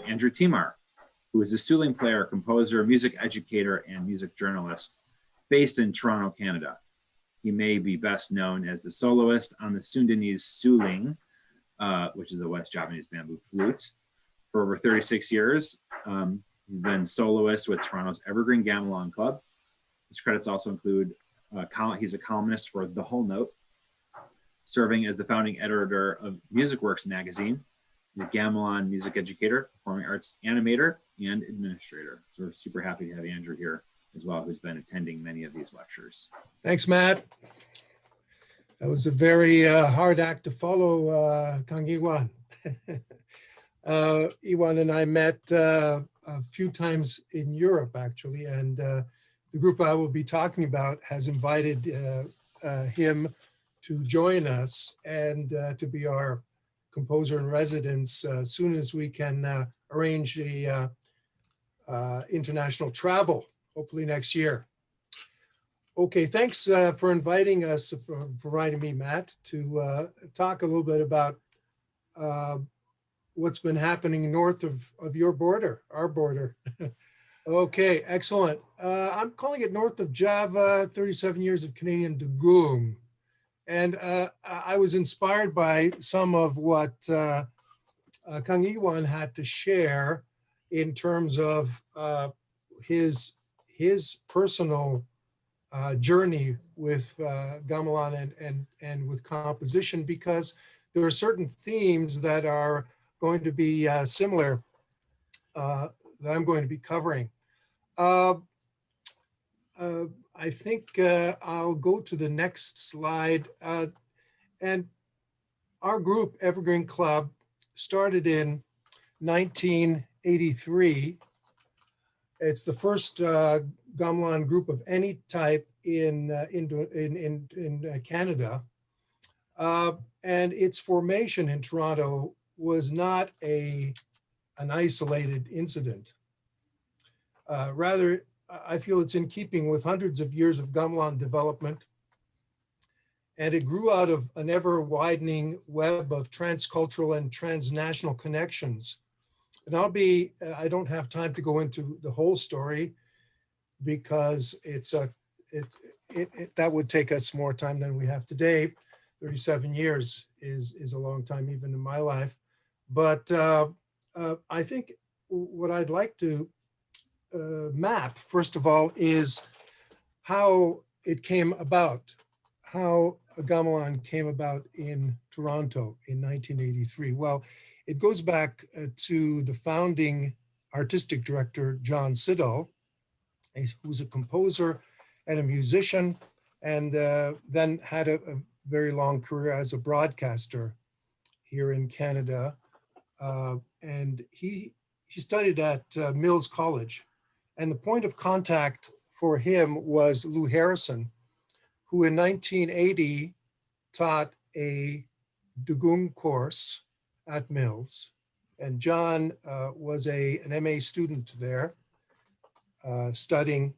Andrew Timar, who is a suling player, composer, music educator, and music journalist based in Toronto, Canada. He may be best known as the soloist on the Sundanese suling, which is a West Javanese bamboo flute. For over 36 years, he's been soloist with Toronto's Evergreen Gamelan Club. His credits also include, he's a columnist for The Whole Note, serving as the founding editor of Music Works magazine. He's a gamelan music educator, performing arts animator, and administrator. So we're super happy to have Andrew here as well, who's been attending many of these lectures. Thanks, Matt. That was a very hard act to follow, Kang Iwan. Iwan and I met a few times in Europe, actually, and the group I will be talking about has invited him to join us and to be our composer in residence as soon as we can arrange the international travel, hopefully next year. Okay, thanks for inviting us, for inviting me, Matt, to talk a little bit about what's been happening north of your border, our border. Okay, excellent. I'm calling it north of Java, 37 years of Canadian Degung. And I was inspired by some of what Kang Iwan had to share in terms of his personal journey with gamelan and with composition, because there are certain themes that are going to be similar that I'm going to be covering. I think I'll go to the next slide. And our group, Evergreen Club, started in 1983. It's the first gamelan group of any type in Canada. And its formation in Toronto was not an isolated incident. Rather, I feel it's in keeping with hundreds of years of gamelan development, and it grew out of an ever-widening web of transcultural and transnational connections. And I don't have time to go into the whole story because that would take us more time than we have today. 37 years is a long time, even in my life. But I think what I'd like to map, first of all, is how it came about, how gamelan came about in Toronto in 1983. Well, it goes back to the founding artistic director, John Siddall, who's a composer and a musician, and then had a very long career as a broadcaster here in Canada. And he studied at Mills College. And the point of contact for him was Lou Harrison, who in 1980 taught a Degung course at Mills. And John was an MA student there, studying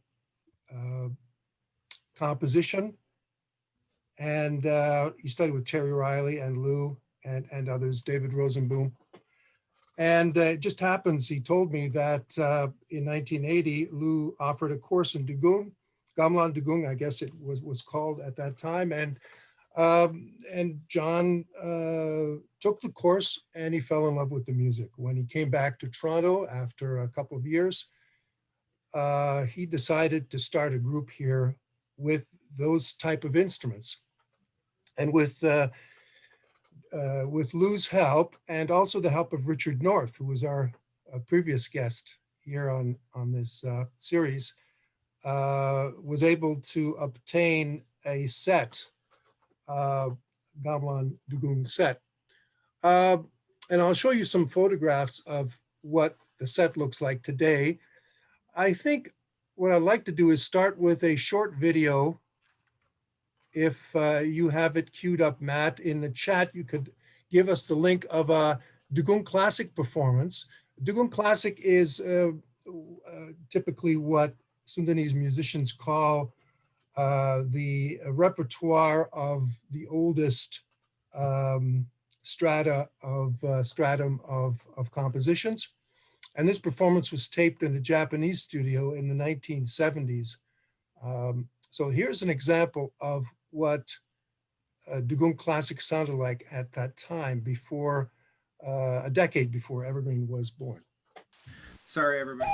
composition. And he studied with Terry Riley and Lou and others, David Rosenboom. And it just happens, he told me that in 1980, Lou offered a course in Degung, Gamelan Degung, I guess it was called at that time. And John took the course and he fell in love with the music. When he came back to Toronto after a couple of years, he decided to start a group here with those type of instruments. And with Lou's help, and also the help of Richard North, who was our previous guest here on this series, was able to obtain a set, Gamelan Degung set. And I'll show you some photographs of what the set looks like today. I think what I'd like to do is start with a short video. If you have it queued up, Matt, in the chat, you could give us the link of a Degung Classic performance. Degung Classic is typically what Sundanese musicians call the repertoire of the oldest stratum of compositions. And this performance was taped in a Japanese studio in the 1970s. So here's an example of what Degung Classic sounded like at that time, before a decade before Evergreen was born. Sorry, everybody.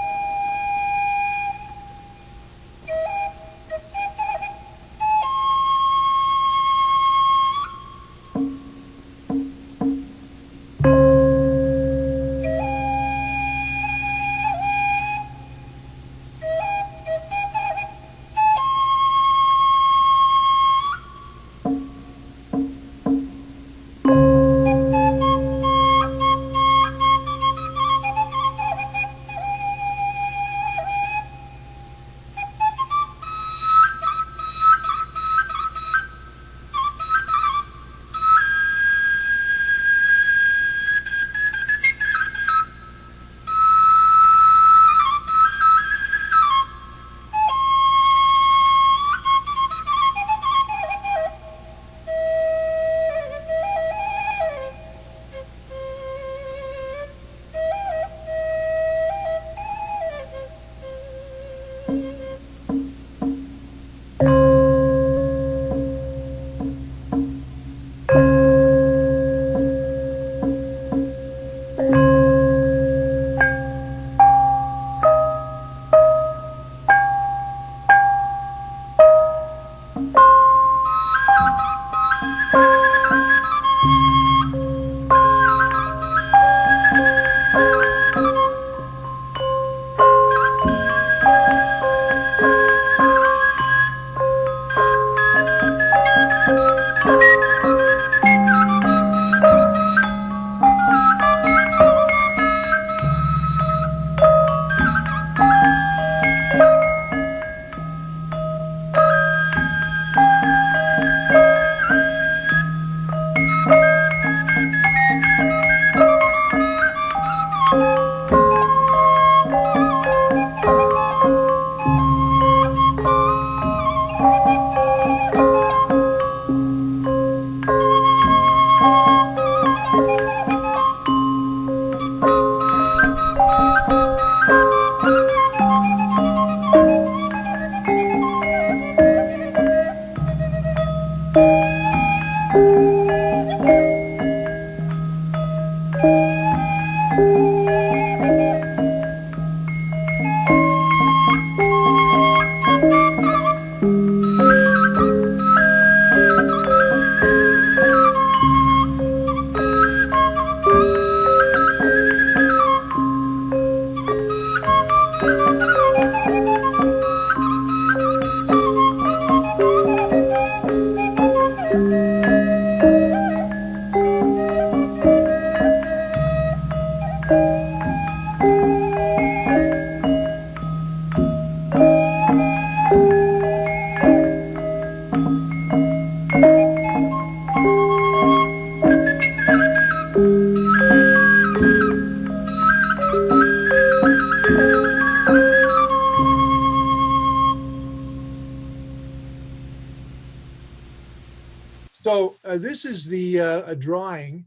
So this is a drawing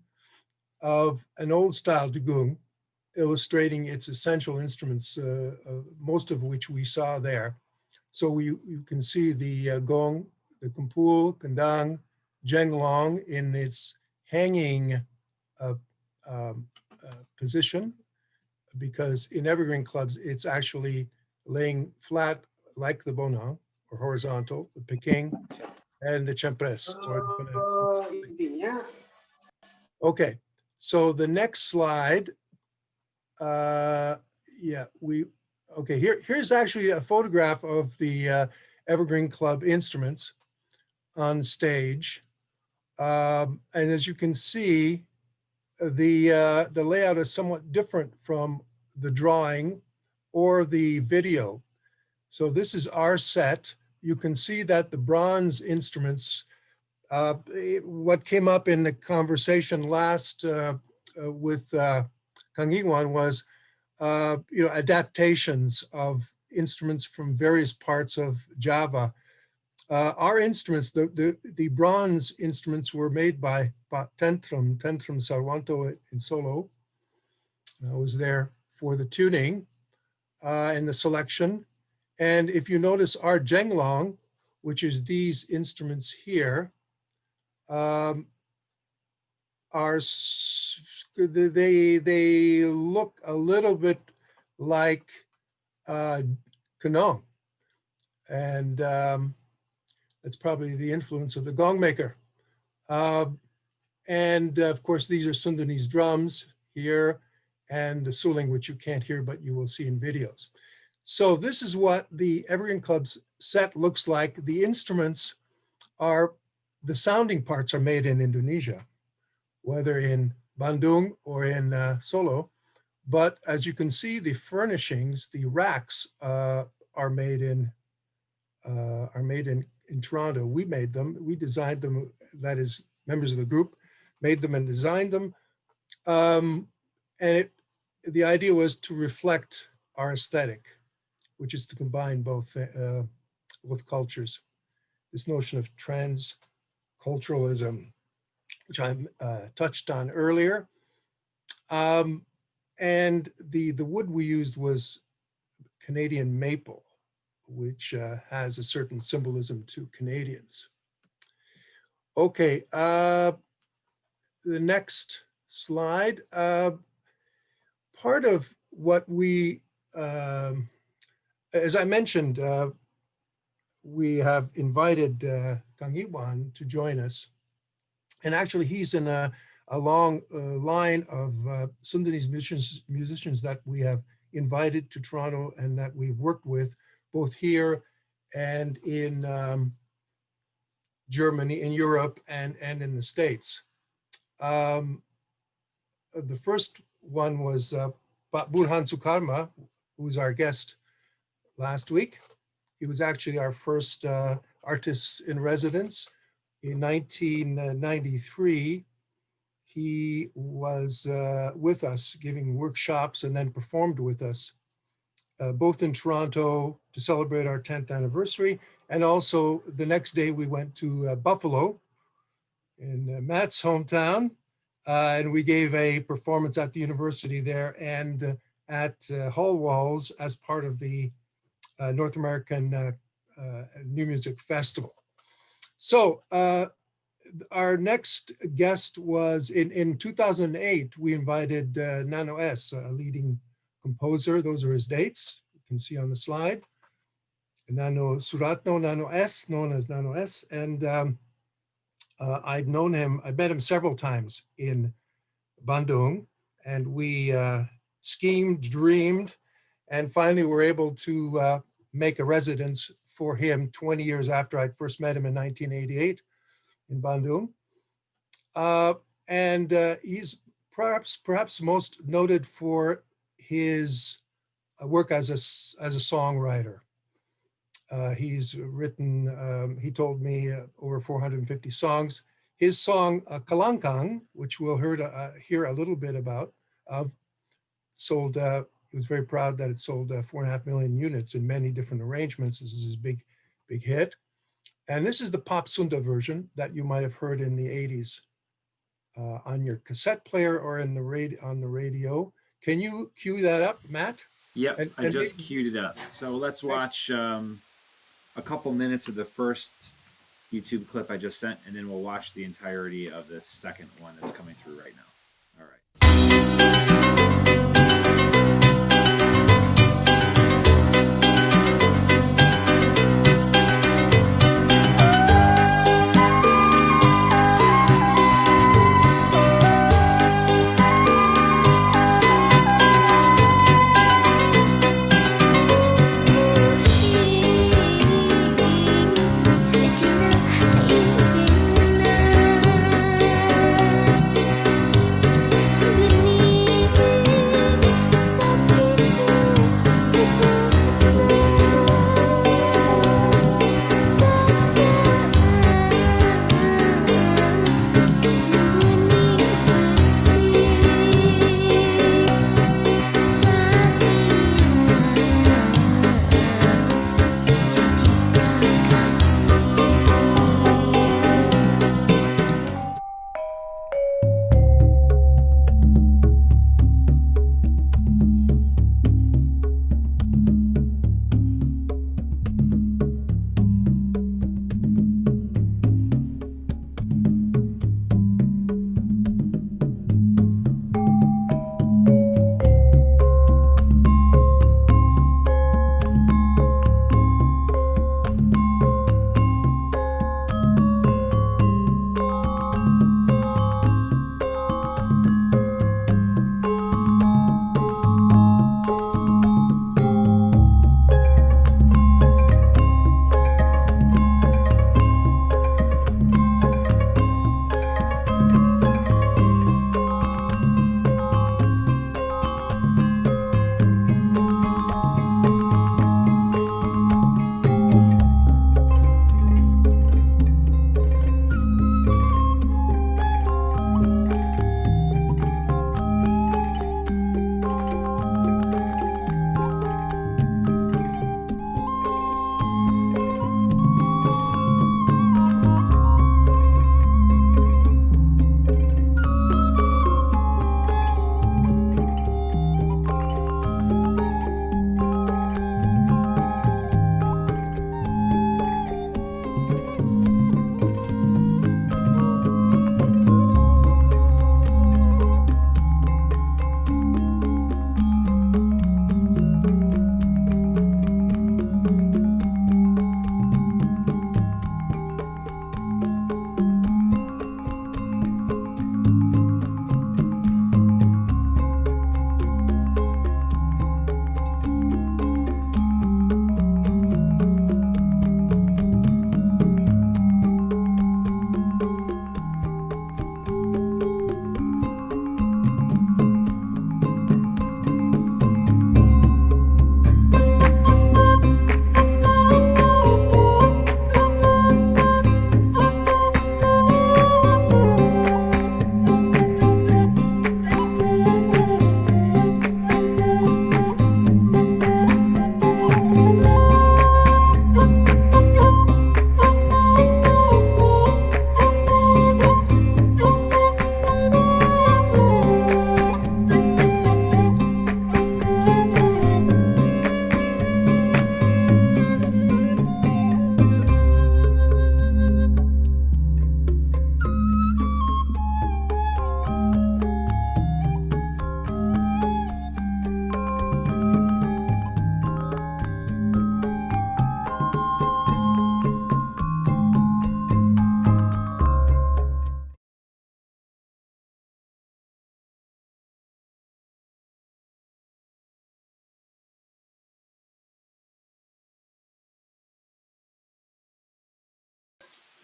of an old style Degung, illustrating its essential instruments, most of which we saw there. So you can see the gong, the kumpul, kandang, jenglong in its hanging uh, position, because in evergreen clubs, it's actually laying flat like the bonang, or horizontal, the peking, and the champres, or the banana. Intinya Okay, so the next slide, yeah, okay, here's actually a photograph of the Evergreen Club instruments on stage. And as you can see, the layout is somewhat different from the drawing or the video. So this is our set. You can see that the bronze instruments, what came up in the conversation last with Kang Iwan was, adaptations of instruments from various parts of Java. Our instruments, the bronze instruments, were made by Tentrum Sarwanto in Solo. I was there for the tuning and the selection. And if you notice our jenglong, which is these instruments here, they look a little bit like kanong, and that's probably the influence of the gong maker. And of course, these are Sundanese drums here, and the suling, which you can't hear, but you will see in videos. So this is what the Evergreen Club's set looks like. The instruments are, the sounding parts are made in Indonesia, whether in Bandung or in Solo. But as you can see, the furnishings, the racks are made in Toronto. We made them, we designed them, that is, members of the group made them and designed them. And the idea was to reflect our aesthetic, which is to combine both cultures. This notion of transculturalism, which I touched on earlier. And the wood we used was Canadian maple, which has a certain symbolism to Canadians. Okay, the next slide. Part of what we, as I mentioned, we have invited Kang Iwan to join us. And actually he's in a long line of Sundanese musicians that we have invited to Toronto and that we've worked with both here and in Germany, in Europe, and in the States. The first one was Pak Burhan Sukarma, who was our guest last week. He was actually our first artist in residence. In 1993, he was with us giving workshops and then performed with us, both in Toronto to celebrate our 10th anniversary. And also the next day we went to Buffalo in Matt's hometown. And we gave a performance at the university there and at Hall Walls as part of the North American New Music Festival. So our next guest was in 2008, we invited Nano S, a leading composer. Those are his dates, you can see on the slide. Nano Suratno, Nano S, known as Nano S. And I'd known him, I met him several times in Bandung, and we schemed, dreamed, and finally were able to make a residence for him 20 years after I'd first met him in 1988 in Bandung. And he's perhaps most noted for his work as a songwriter. He's written, he told me, over 450 songs. His song, Kalangkang, which we'll hear a little bit about, sold, he was very proud that it sold 4.5 million units in many different arrangements. This is his big hit. And this is the Pop Sunda version that you might have heard in the 80s on your cassette player or on the radio. Can you cue that up, Matt? Yep, I just queued it up. So let's watch a couple minutes of the first YouTube clip I just sent, and then we'll watch the entirety of the second one that's coming through right now. All right.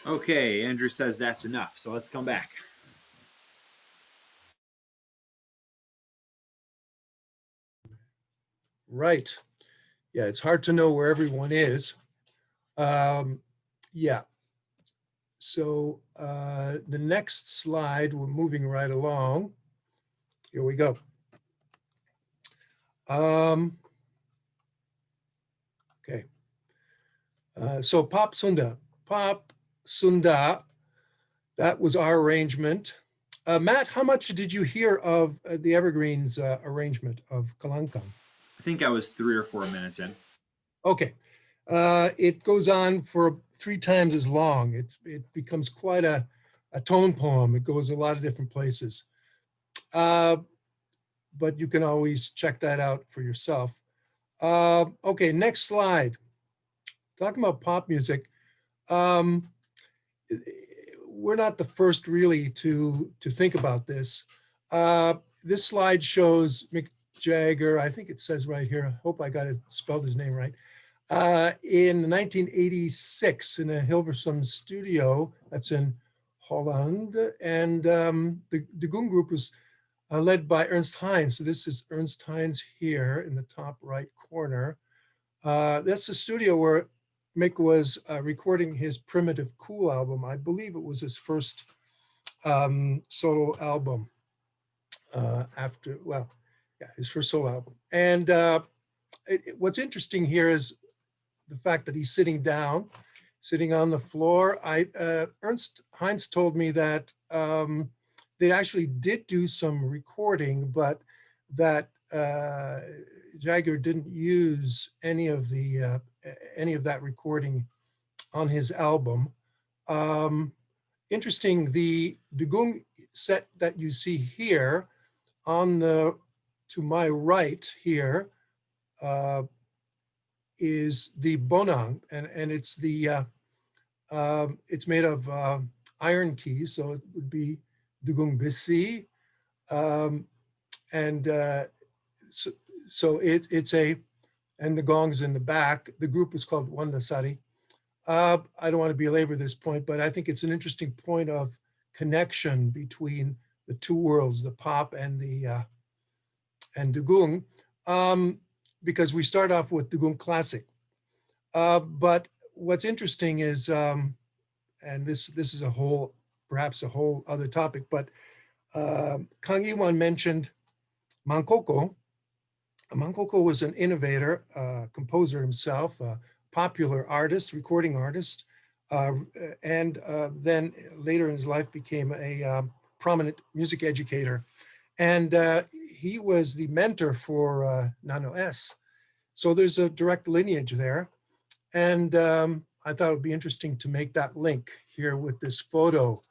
Okay, Andrew says that's enough, so let's come back. Right. Yeah, it's hard to know where everyone is. Yeah. So the next slide, we're moving right along. Here we go. Okay. So Pop Sunda, that was our arrangement. Matt, how much did you hear of the Evergreens arrangement of Kalankang? I think I was 3 or 4 minutes in. Okay. It goes on for 3 times as long. It becomes quite a tone poem. It goes a lot of different places. But you can always check that out for yourself. Okay, next slide. Talking about pop music. We're not the first really to think about this. This slide shows Mick Jagger. I think it says right here. I hope I got it spelled his name right. In 1986 in a Hilversum studio that's in Holland, and the Degung group was led by Ernst Heinz. So this is Ernst Heinz here in the top right corner. That's the studio where Mick was recording his Primitive Cool album. I believe it was his first solo album his first solo album. And what's interesting here is the fact that he's sitting down, sitting on the floor. Ernst Heinz told me that they actually did do some recording, but that Jagger didn't use any of that recording on his album. Interesting, the Degung set that you see here to my right here is the bonang, and it's it's made of iron keys, so it would be Degung Bisi, and and the gong's in the back. The group is called Wandasari. I don't want to belabor this point, but I think it's an interesting point of connection between the two worlds, the pop and Degung, because we start off with Degung Classic. But what's interesting is, and this is perhaps a whole other topic, but Kang Iwan mentioned Mangkoko. Mangkoko was an innovator, composer himself, a popular artist, recording artist, and then later in his life became a prominent music educator. And he was the mentor for Nano S. So there's a direct lineage there. And I thought it would be interesting to make that link here with this photo.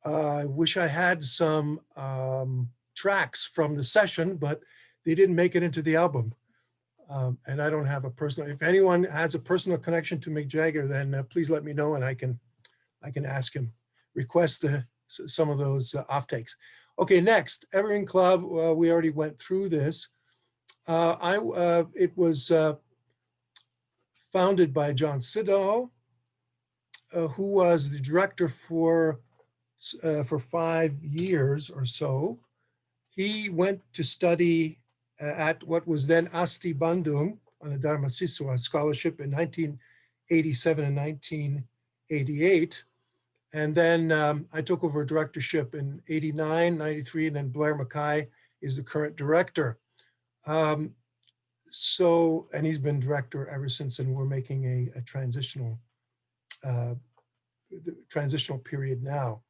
I wish I had some tracks from the session, but they didn't make it into the album. And I don't have if anyone has a personal connection to Mick Jagger, then please let me know and I can ask him, request some of those offtakes. Okay, next, Evergreen Club. We already went through this. It was founded by John Siddall, who was the director for 5 years or so. He went to study at what was then Asti Bandung on a Dharma Siswa scholarship in 1987 and 1988. And then I took over directorship in 89, 93, and then Blair Mackay is the current director. And he's been director ever since, and we're making a transitional period now.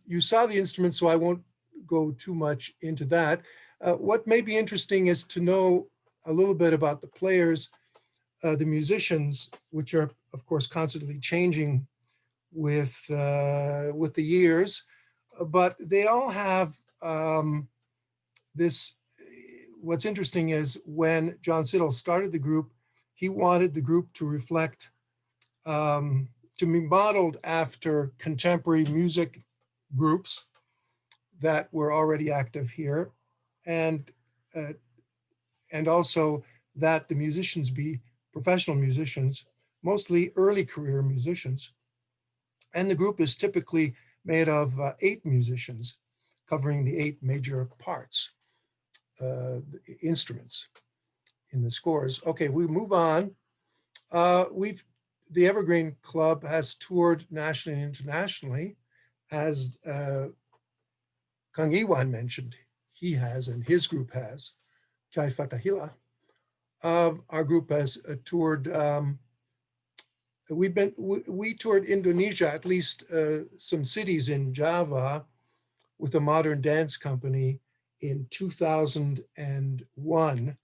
You saw the instruments, so I won't go too much into that. What may be interesting is to know a little bit about the players, the musicians, which are, of course, constantly changing with the years, but they all have this. What's interesting is when John Siddall started the group, he wanted the group to reflect, to be modeled after contemporary music groups that were already active here, and also that the musicians be professional musicians, mostly early career musicians. And the group is typically made of 8 musicians covering the 8 major parts, instruments in the scores. Okay, we move on. The Evergreen Club has toured nationally and internationally, as Kang Iwan mentioned. He has, and his group has. Kai Fatahila. Our group has toured. We toured Indonesia, at least some cities in Java, with a modern dance company in 2001.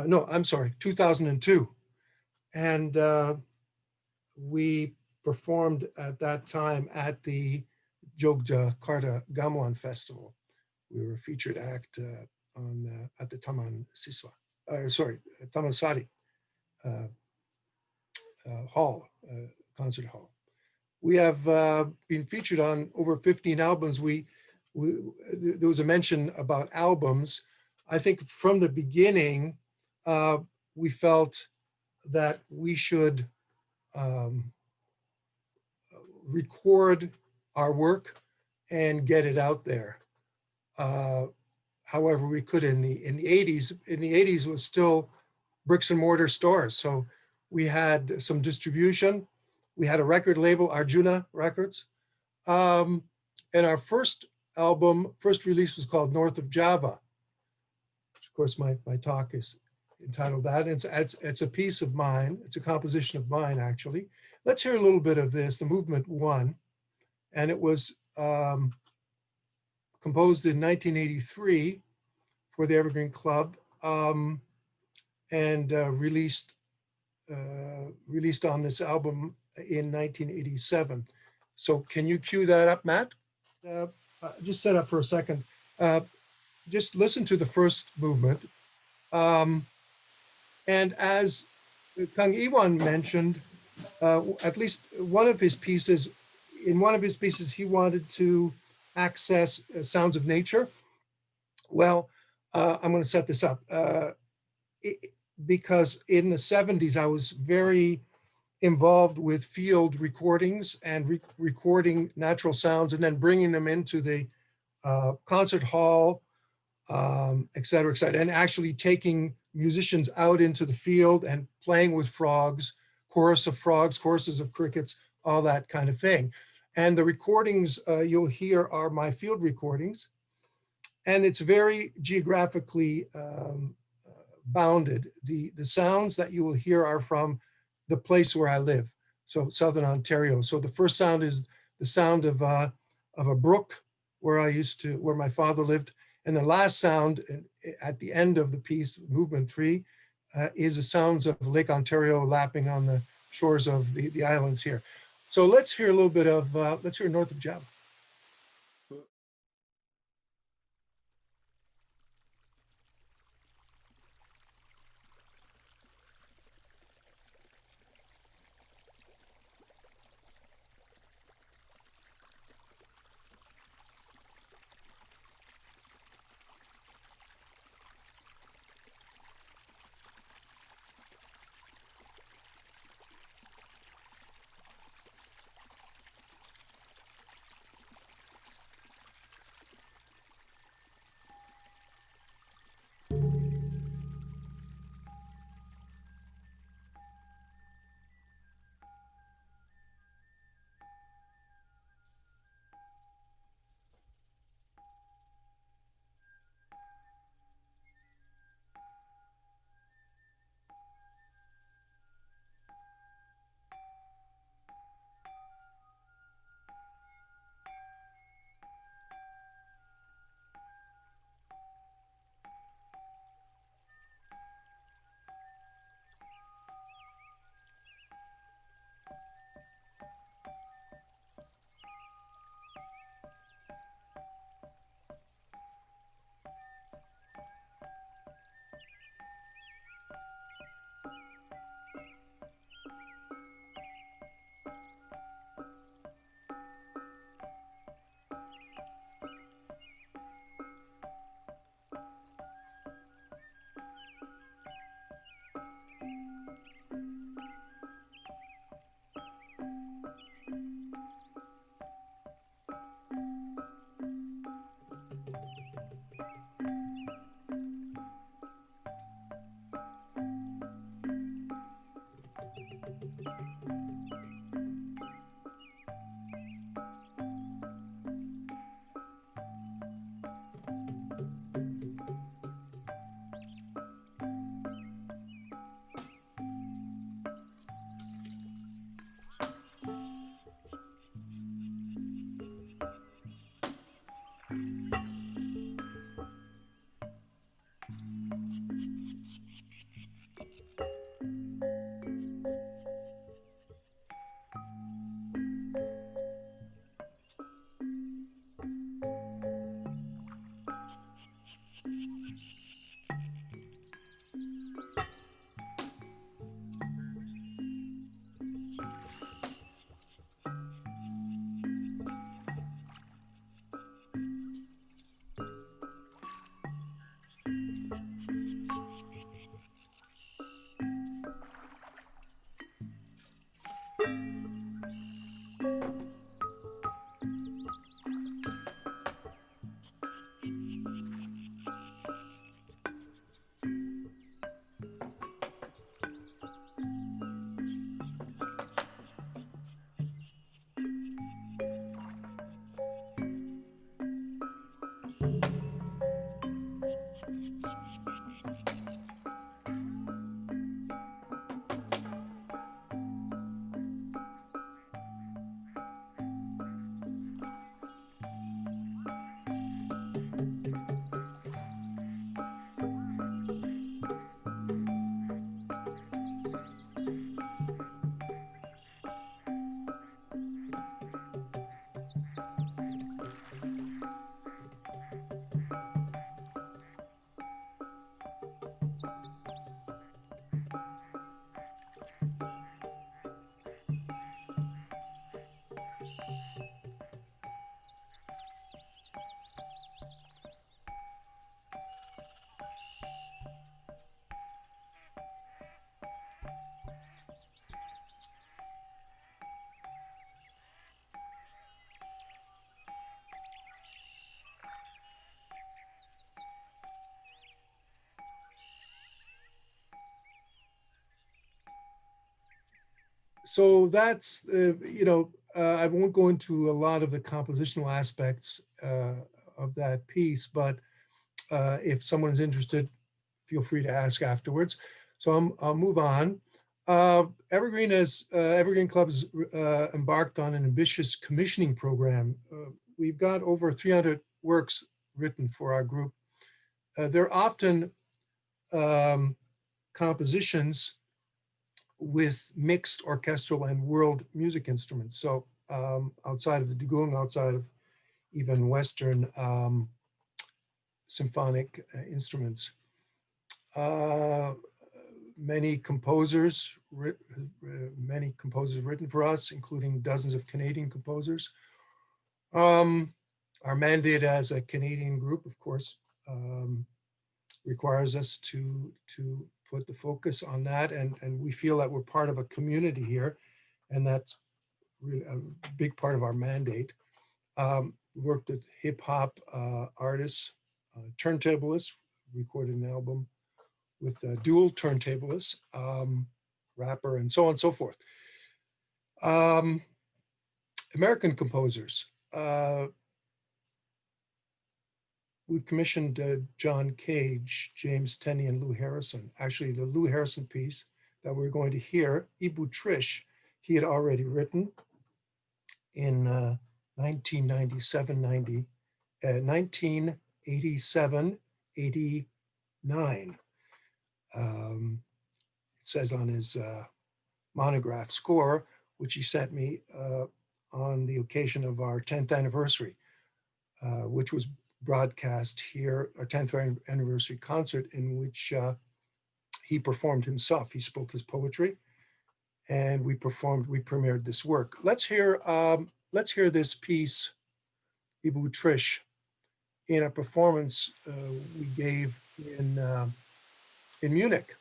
No, I'm sorry, 2002. And we performed at that time at the Yogyakarta Gamelan Festival. We were a featured act at the Taman Sari hall, concert hall. We have been featured on over 15 albums. There was a mention about albums. I think from the beginning, we felt that we should record our work and get it out there. However we could in the 80s. In the 80s was still bricks and mortar stores. So we had some distribution. We had a record label, Arjuna Records. And our first release was called North of Java. Of course, my talk is entitled that. It's a piece of mine. It's a composition of mine, actually. Let's hear a little bit of this, the movement 1. And it was composed in 1983 for the Evergreen Club, and released on this album in 1987. So can you cue that up, Matt? Just set up for a second. Just listen to the first movement. And as Kang Iwan mentioned, at least in one of his pieces, he wanted to access sounds of nature. Well, I'm going to set this up because in the 70s, I was very involved with field recordings and recording natural sounds and then bringing them into the concert hall, et cetera, and actually taking musicians out into the field and playing with frogs, chorus of frogs, choruses of crickets, all that kind of thing. And the recordings you'll hear are my field recordings. And it's very geographically bounded. The sounds that you will hear are from the place where I live, so Southern Ontario. So the first sound is the sound of a brook where my father lived. And the last sound at the end of the piece, movement 3, is the sounds of Lake Ontario lapping on the shores of the islands here. So let's hear a little bit of, let's hear North of Java. So that's, I won't go into a lot of the compositional aspects of that piece, but if someone is interested, feel free to ask afterwards. So I'll move on. Evergreen Club has embarked on an ambitious commissioning program. We've got over 300 works written for our group. They're often compositions with mixed orchestral and world music instruments. So outside of the Degung, outside of even Western symphonic instruments. Many composers written for us, including dozens of Canadian composers. Our mandate as a Canadian group, of course, requires us to put the focus on that, and we feel that we're part of a community here, and that's really a big part of our mandate. We've worked with hip hop artists, turntablists, recorded an album with dual turntablists, rapper, and so on and so forth. American composers. We've commissioned John Cage, James Tenney, and Lou Harrison. Actually, the Lou Harrison piece that we're going to hear, Ibu Trish, he had already written in 1987, 89. It says on his monograph score, which he sent me on the occasion of our 10th anniversary, which was broadcast here, our 10th anniversary concert, in which he performed himself. He spoke his poetry, and we premiered this work. Let's hear this piece, Ibu Trish, in a performance we gave in Munich.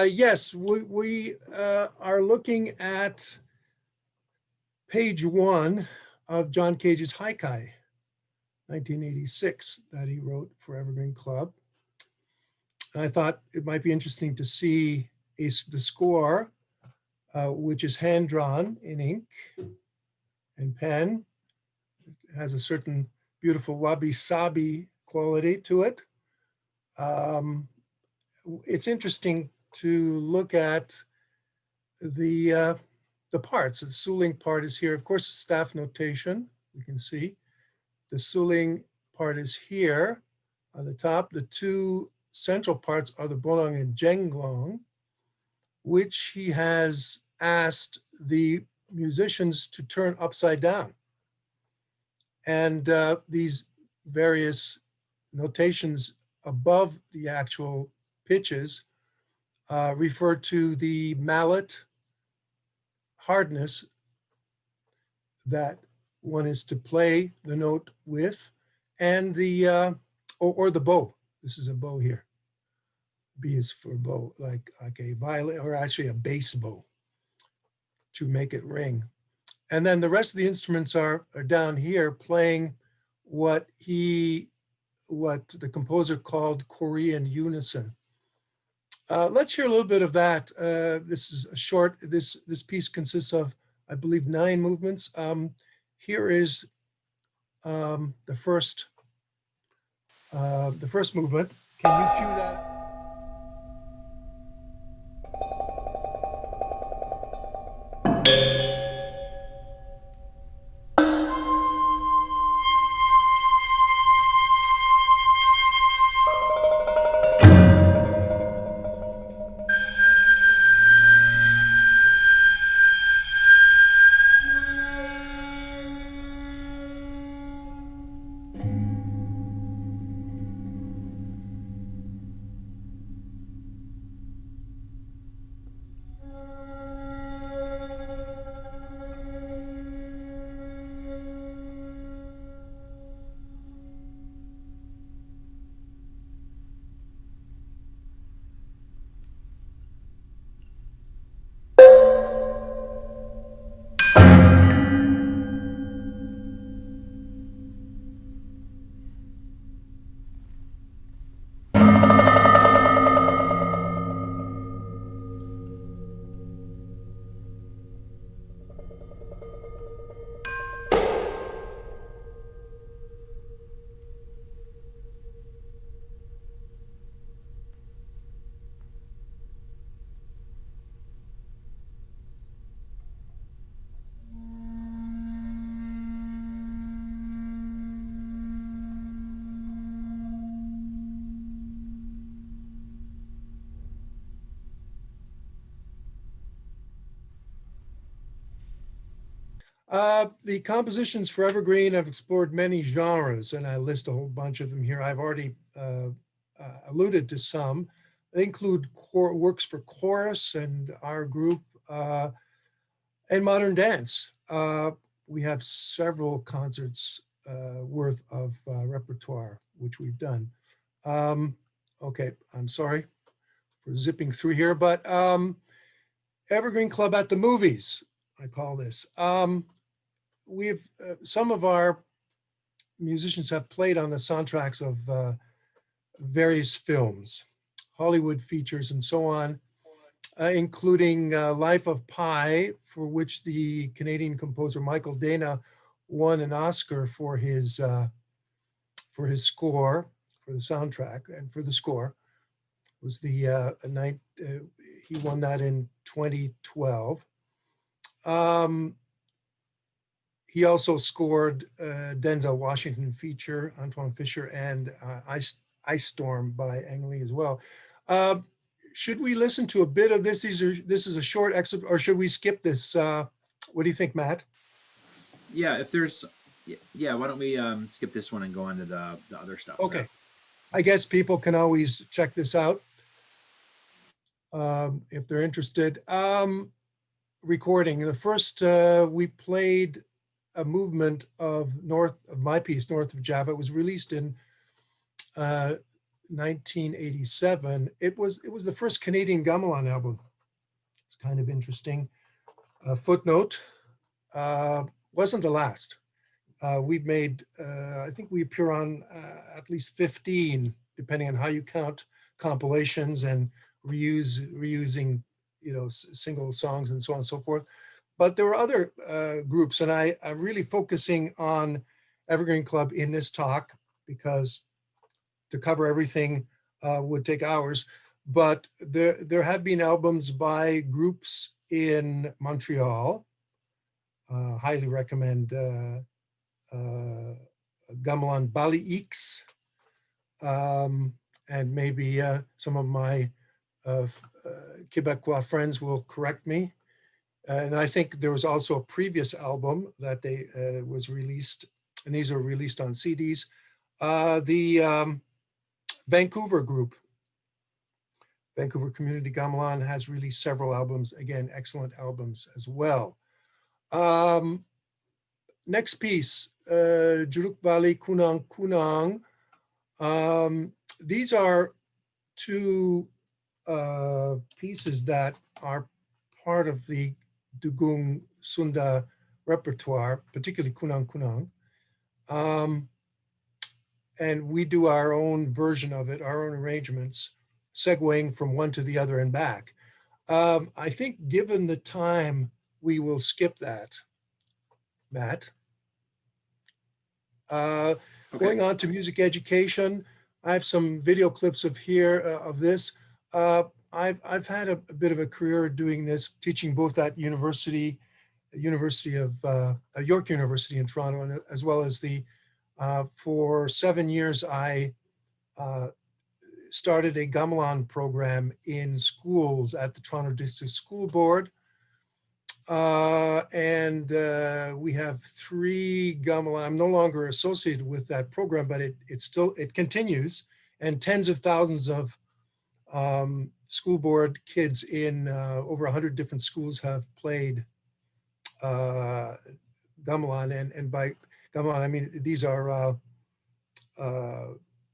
Yes, we are looking at page 1 of John Cage's Haikai, 1986, that he wrote for Evergreen Club. And I thought it might be interesting to see the score, which is hand-drawn in ink and pen. It has a certain beautiful wabi-sabi quality to it. It's interesting to look at the parts. The suling part is here. Of course, staff notation, you can see. The suling part is here on the top. The two central parts are the bolong and jenglong, which he has asked the musicians to turn upside down. And these various notations above the actual pitches refer to the mallet hardness that one is to play the note with, and the or the bow. This is a bow here. B is for bow, like a violin, or actually a bass bow, to make it ring. And then the rest of the instruments are down here playing what the composer called Korean unison. Let's hear a little bit of that. This is a short, this piece consists of, I believe, 9 movements. Here is the first movement. Can you cue that? The compositions for Evergreen have explored many genres, and I list a whole bunch of them here. I've already alluded to some. They include works for chorus and our group, and modern dance. We have several concerts worth of repertoire, which we've done. Okay, I'm sorry for zipping through here, but Evergreen Club at the Movies, I call this. We've some of our musicians have played on the soundtracks of various films, Hollywood features, and so on, including Life of Pi, for which the Canadian composer Michael Dana won an Oscar for his score, for the soundtrack, and for the score. Was the he won that in 2012. He also scored Denzel Washington feature, Antoine Fisher, and Ice Storm by Ang Lee as well. Should we listen to a bit of this? This is a short excerpt, or should we skip this? What do you think, Matt? Yeah, if there's, yeah, why don't we skip this one and go on to the other stuff? Okay. There. I guess people can always check this out if they're interested. Recording. The first, we played a movement of my piece, North of Java. It was released in 1987. It was the first Canadian gamelan album. It's kind of interesting. Footnote, wasn't the last. We've made, I think we appear on at least 15, depending on how you count compilations and reusing, single songs and so on and so forth. But there were other groups, and I'm really focusing on Evergreen Club in this talk because to cover everything would take hours. But there have been albums by groups in Montreal. Highly recommend Gamelan Bali X, and maybe some of my Quebecois friends will correct me. And I think there was also a previous album that they was released, and these are released on CDs. The Vancouver group, Vancouver Community Gamelan, has released several albums. Again, excellent albums as well. Next piece, Juruk Bali Kunang Kunang. These are two pieces that are part of the Degung Sunda repertoire, particularly Kunang Kunang. And we do our own version of it, our own arrangements, segueing from one to the other and back. I think given the time, we will skip that, Matt. Okay. Going on to music education, I have some video clips of this. I've had a bit of a career doing this, teaching both at York University in Toronto, and as well as for 7 years, I started a gamelan program in schools at the Toronto District School Board. And we have 3 gamelan. I'm no longer associated with that program, but it continues, and tens of thousands of school board kids in over 100 different schools have played gamelan, and by gamelan I mean these are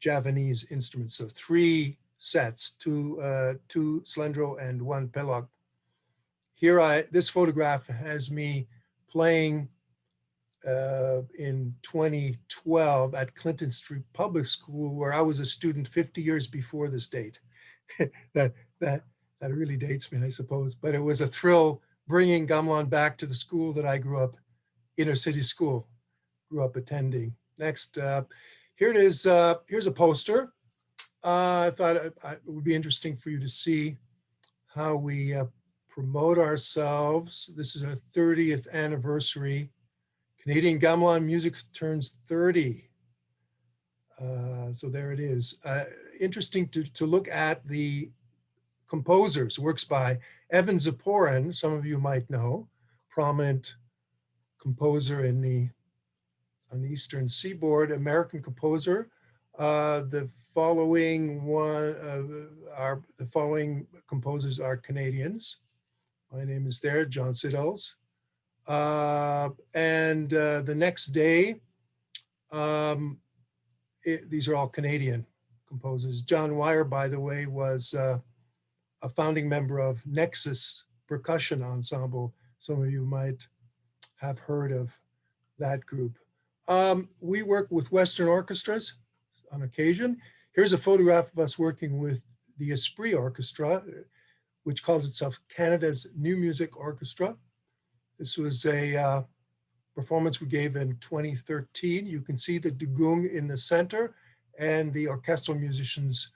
Javanese instruments. So 3 sets, 2 slendro and 1 pelog. Here, this photograph has me playing in 2012 at Clinton Street Public School, where I was a student 50 years before this date. that really dates me, I suppose. But it was a thrill bringing gamelan back to the school that I grew up, inner city school, grew up attending. Next, here it is. Here's a poster. I thought it would be interesting for you to see how we promote ourselves. This is our 30th anniversary. Canadian Gamelan Music turns 30. So there it is. Interesting to look at the composers, works by Evan Ziporin, some of you might know, prominent composer on the Eastern Seaboard, American composer. The following composers are Canadians. My name is there, John Siddles. And the next day, these are all Canadian composers. John Wire, by the way, was a founding member of Nexus Percussion Ensemble. Some of you might have heard of that group. We work with Western orchestras on occasion. Here's a photograph of us working with the Esprit Orchestra, which calls itself Canada's New Music Orchestra. This was a performance we gave in 2013. You can see the Degung in the center and the orchestral musicians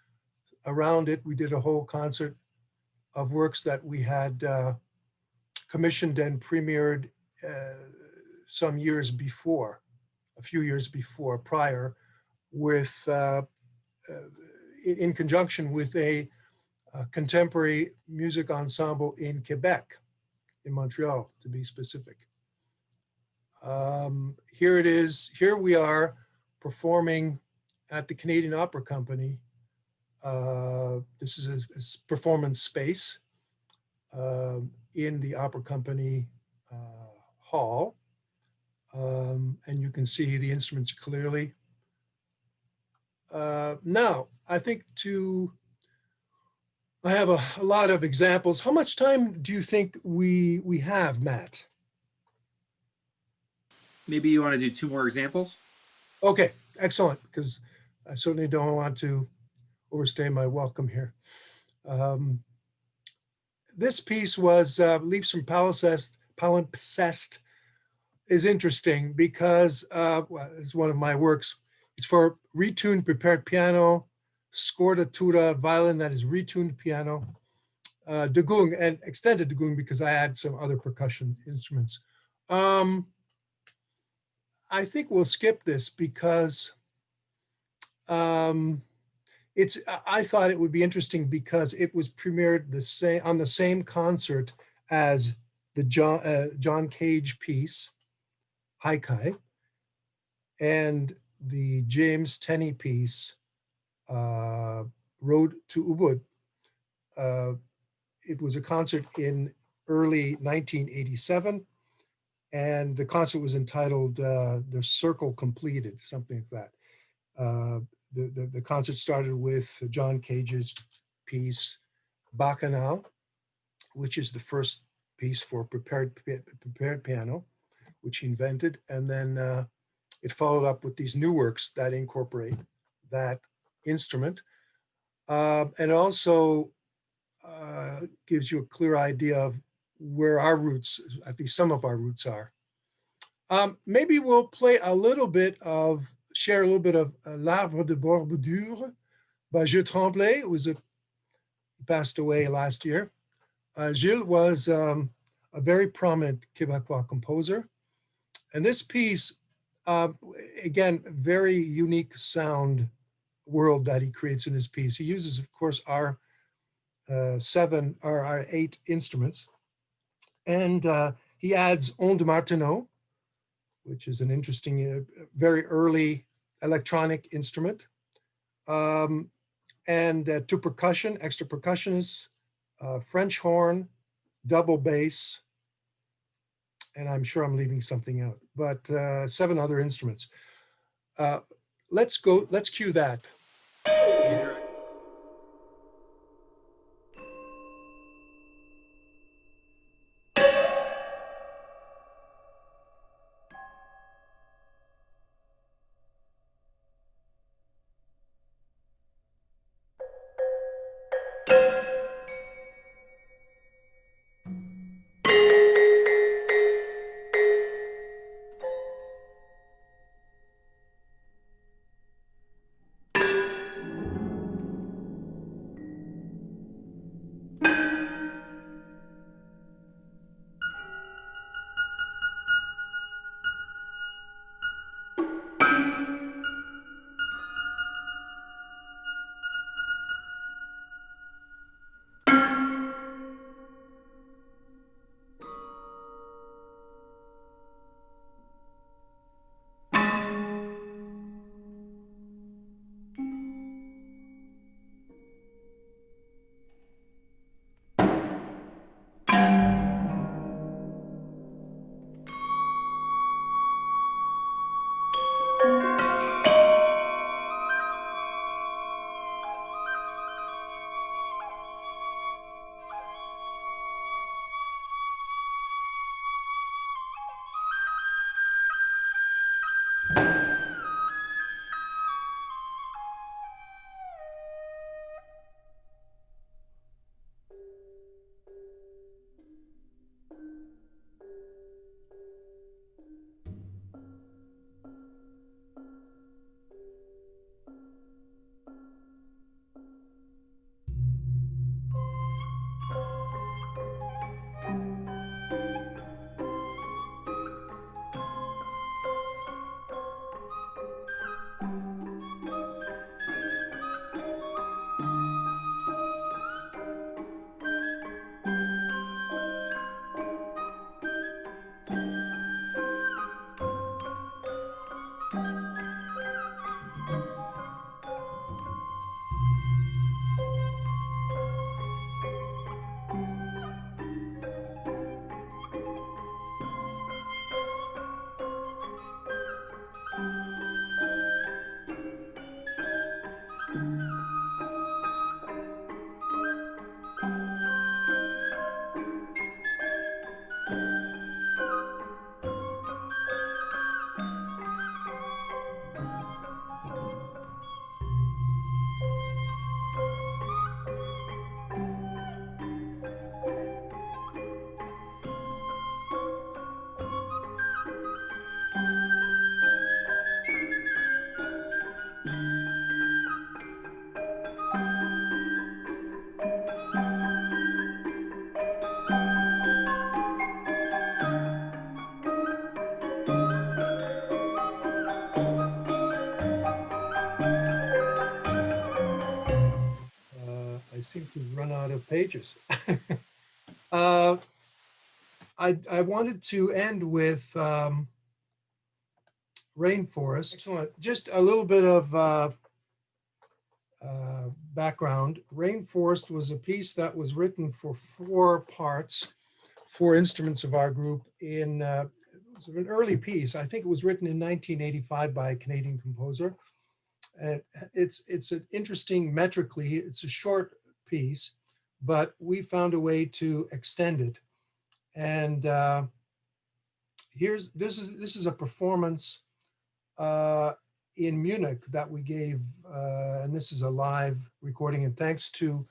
around it. We did a whole concert of works that we had commissioned and premiered some years before, a few years before, prior, with in conjunction with a contemporary music ensemble in Quebec, in Montreal, to be specific. Here it is. Here we are performing at the Canadian Opera Company. This is a performance space in the Opera Company hall. And you can see the instruments clearly. Now, I think I have a lot of examples. How much time do you think we have, Matt? Maybe you want to do two more examples? Okay, excellent, because I certainly don't want to overstay my welcome here. This piece was Leaves from Palimpsest is interesting because well, it's one of my works. It's for retuned prepared piano, scordatura violin, that is retuned piano, Degung and extended Degung because I had some other percussion instruments. I think we'll skip this because um, I thought it would be interesting because it was premiered on the same concert as the John Cage piece, Haikai, and the James Tenney piece, Road to Ubud. It was a concert in early 1987, and the concert was entitled The Circle Completed, something like that. The concert started with John Cage's piece, Bacchanal, which is the first piece for prepared piano, which he invented. And then it followed up with these new works that incorporate that instrument. And also gives you a clear idea of where our roots, at least some of our roots are. Maybe we'll play a little bit of, share a little bit of L'Arbre de Bordure by Gilles Tremblay. It was passed away last year. Gilles was a very prominent Quebecois composer. And this piece, again, very unique sound world that he creates in this piece. He uses, of course, our 8 instruments. And he adds On de Martineau, which is an interesting, very early electronic instrument. And to percussion, extra percussionists, French horn, double bass, and I'm sure I'm leaving something out, but 7 other instruments. Let's cue that. pages. uh, I wanted to end with Rainforest. Excellent. Just a little bit of background. Rainforest was a piece that was written for 4 parts, 4 instruments of our group in it was an early piece. I think it was written in 1985 by a Canadian composer. It's an interesting metrically, it's a short piece, but we found a way to extend it. And this is a performance in Munich that we gave, and this is a live recording. And thanks to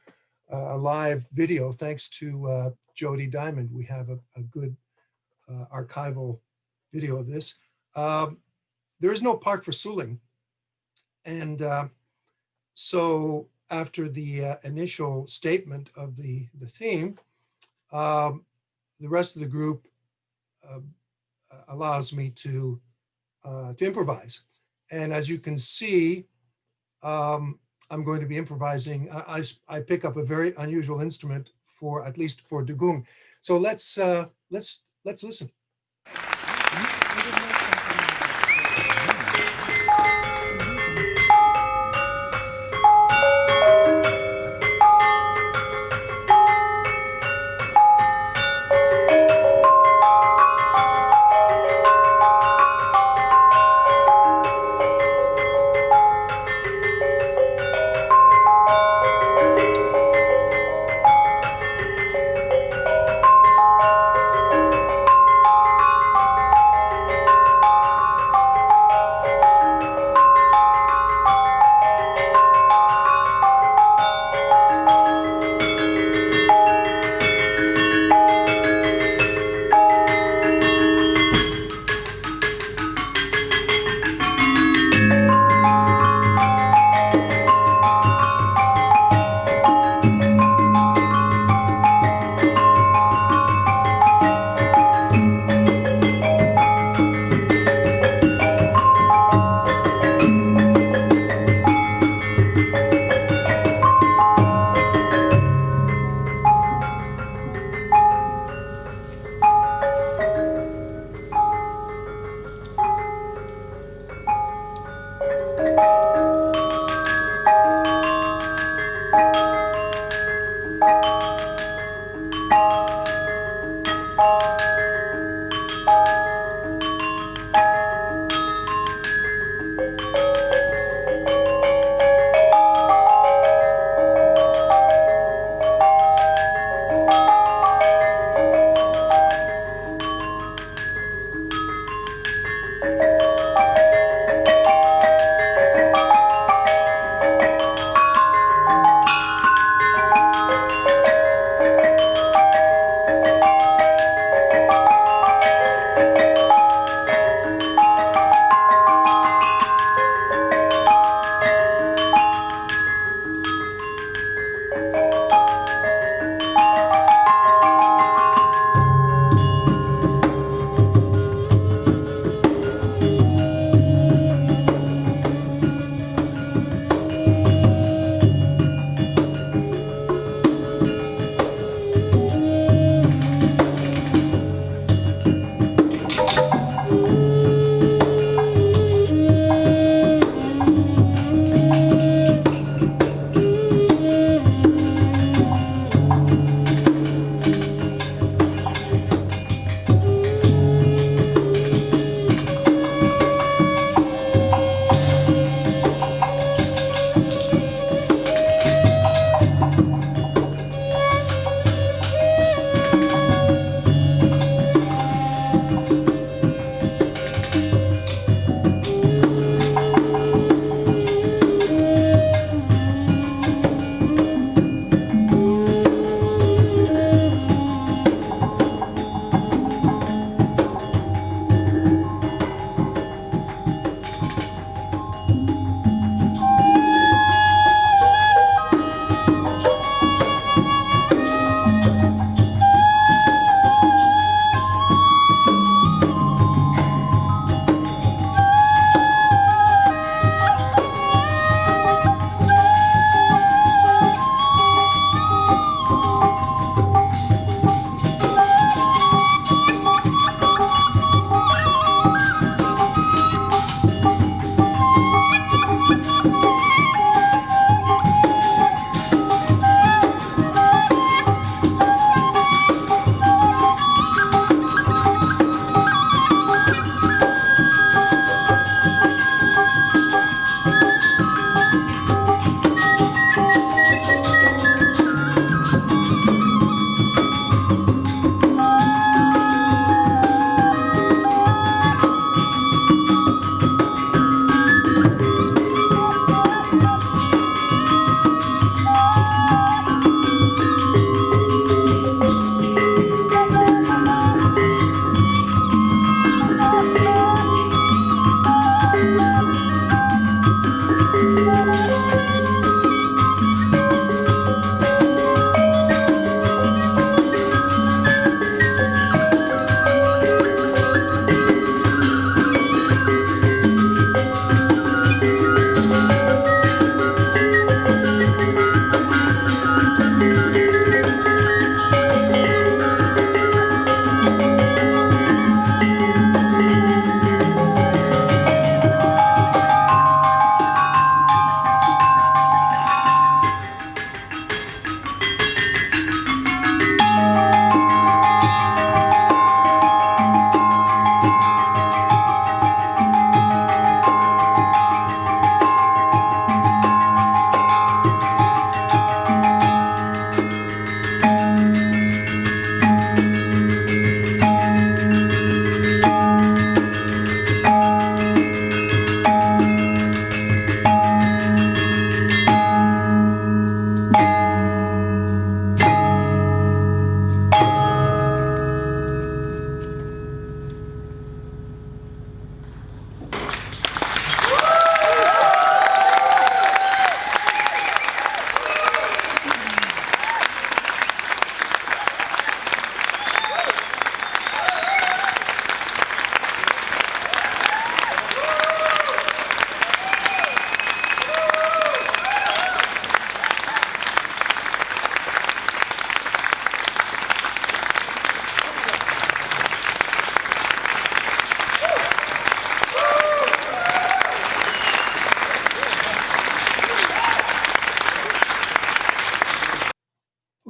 a live video, thanks to Jody Diamond, we have a good archival video of this. There is no part for Suling. And so after the initial statement of the theme, the rest of the group allows me to improvise. And as you can see, I'm going to be improvising. I pick up a very unusual instrument for, at least for Degung. So let's listen.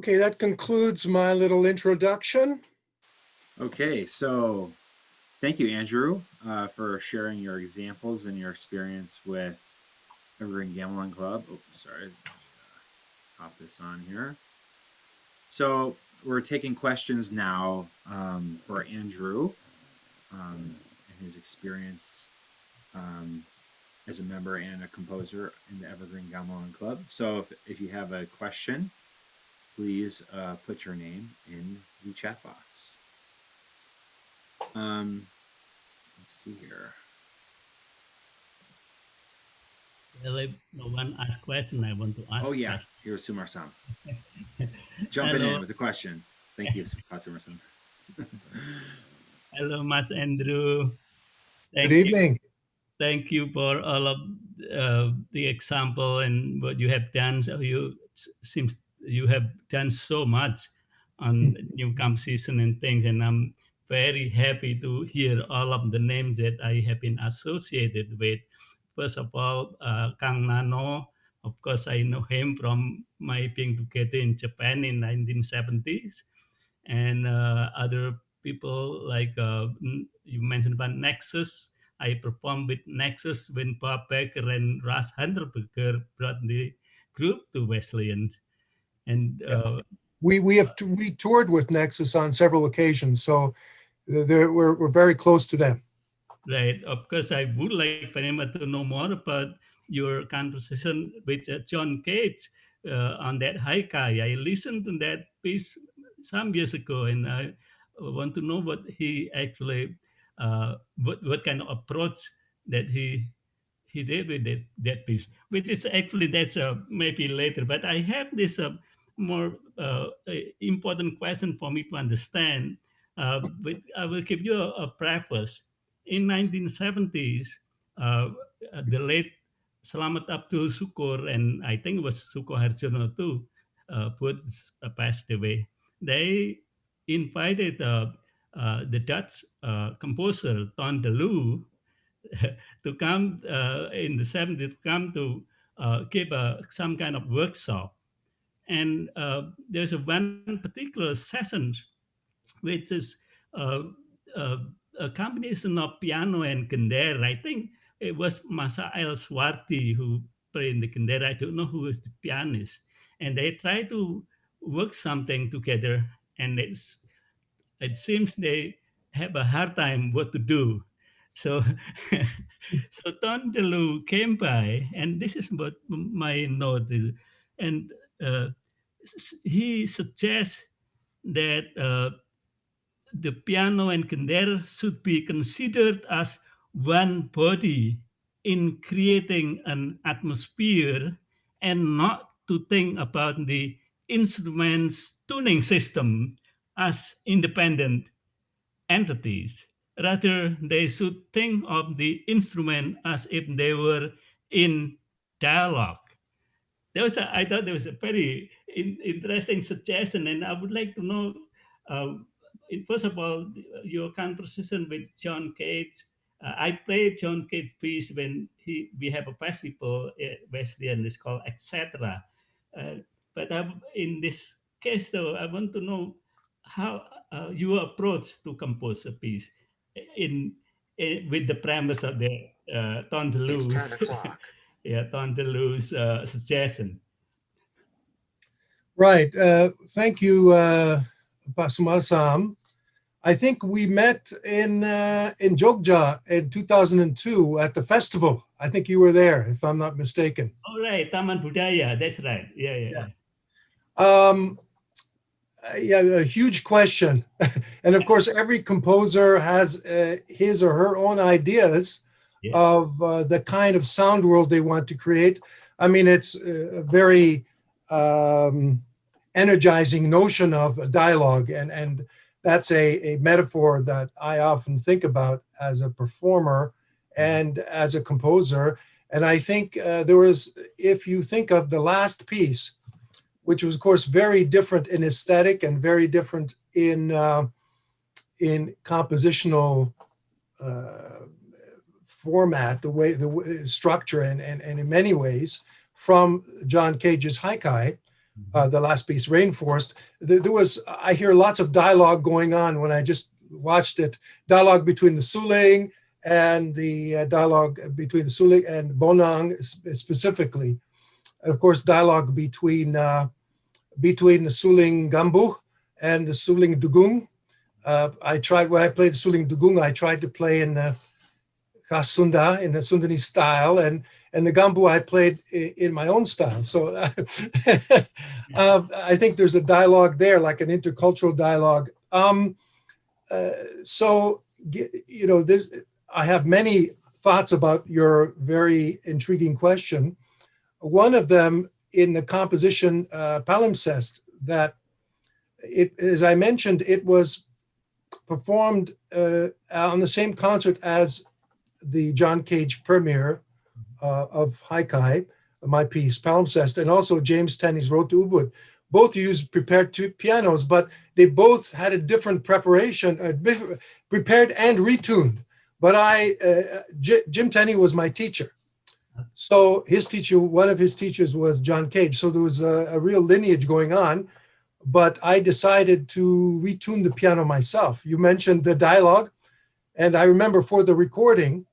Okay, that concludes my little introduction. Okay, so thank you, Andrew, for sharing your examples and your experience with Evergreen Gamelan Club. Oh, sorry. Pop this on here. So we're taking questions now for Andrew and his experience as a member and a composer in the Evergreen Gamelan Club. So if you have a question, please put your name in the chat box. Let's see here. Well, no one asked question. I want to ask. Oh yeah, question. here's Sumar-san. Jumping Hello. in with the question. Thank you, Sumar-san. Hello, Mas Andrew. Good evening. Thank you for all of the example and what you have done. So seems you have done so much on new composition and things, and I'm very happy to hear all of the names that I have been associated with. First of all, Kang Nano. Of course, I know him from my being together in Japan in 1970s, and other people like you mentioned about Nexus. I performed with Nexus when Bob Becker and Russ Hunterberger brought the group to Wesleyan. And we toured with Nexus on several occasions, so we're very close to them. Right. Of course, I would like very much to know more about your conversation with John Cage on that haikai. I listened to that piece some years ago, and I want to know what he actually, what kind of approach that he did with that piece, which is actually that's maybe later. But I have this more important question for me to understand. But I will give you a preface. In 1970s, the late Slamet Abdul Sukur, and I think it was Suko Harjono too, both passed away. They invited the Dutch composer Ton de Leeuw to come in the 70s, to come to give some kind of workshop. And there's one particular session which is uh, uh, a combination of piano and kender. I think it was Masa El Swarti who played the kender. I don't know who was the pianist. And they try to work something together, and it seems they have a hard time what to do. So, so Ton DeLu came by, and this is what my note is, and uh, he suggests that the piano and kender should be considered as one body in creating an atmosphere, and not to think about the instrument's tuning system as independent entities. Rather, they should think of the instrument as if they were in dialogue. I thought there was a very interesting suggestion, and I would like to know, uh, first of all, your conversation with John Cage. I played John Cage piece when we have a festival at Wesleyan. It's called Etc. Uh, but in this case, though, I want to know how your approach to compose a piece in with the premise of the Ton de Leeuw's, yeah, Ton de Leeuw's suggestion. Right. Thank you, Pasumar-sam. I think we met in Jogja in 2002 at the festival. I think you were there, if I'm not mistaken. All right, Taman Budaya. That's right. Yeah. Yeah, a huge question. And of course, every composer has his or her own ideas of the kind of sound world they want to create. I mean, it's a very energizing notion of dialogue. And that's a metaphor that I often think about as a performer and as a composer. And I think there was, if you think of the last piece, which was, of course, very different in aesthetic and very different in compositional format, the structure, and in many ways from John Cage's haikai. the last piece, Rainforest. There was, I hear lots of dialogue going on when I just watched it. Dialogue between the Suling and the dialogue between the Suling and Bonang specifically. And of course, dialogue between the Suling Gambu and the Suling Degung. I tried, when I played the Suling Degung, I tried to play in the Khas in the Sundanese style, and the Gambu I played in my own style. So I think there's a dialogue there, like an intercultural dialogue. So, you know, I have many thoughts about your very intriguing question. One of them in the composition Palimpsest, that as I mentioned, it was performed on the same concert as the John Cage premiere of Haikai, my piece, Palimpsest, and also James Tenney's Road to Ubud. Both used prepared pianos, but they both had a different preparation, prepared and retuned. But Jim Tenney was my teacher. So his teacher, one of his teachers was John Cage. So there was a real lineage going on, but I decided to retune the piano myself. You mentioned the dialogue, and I remember for the recording,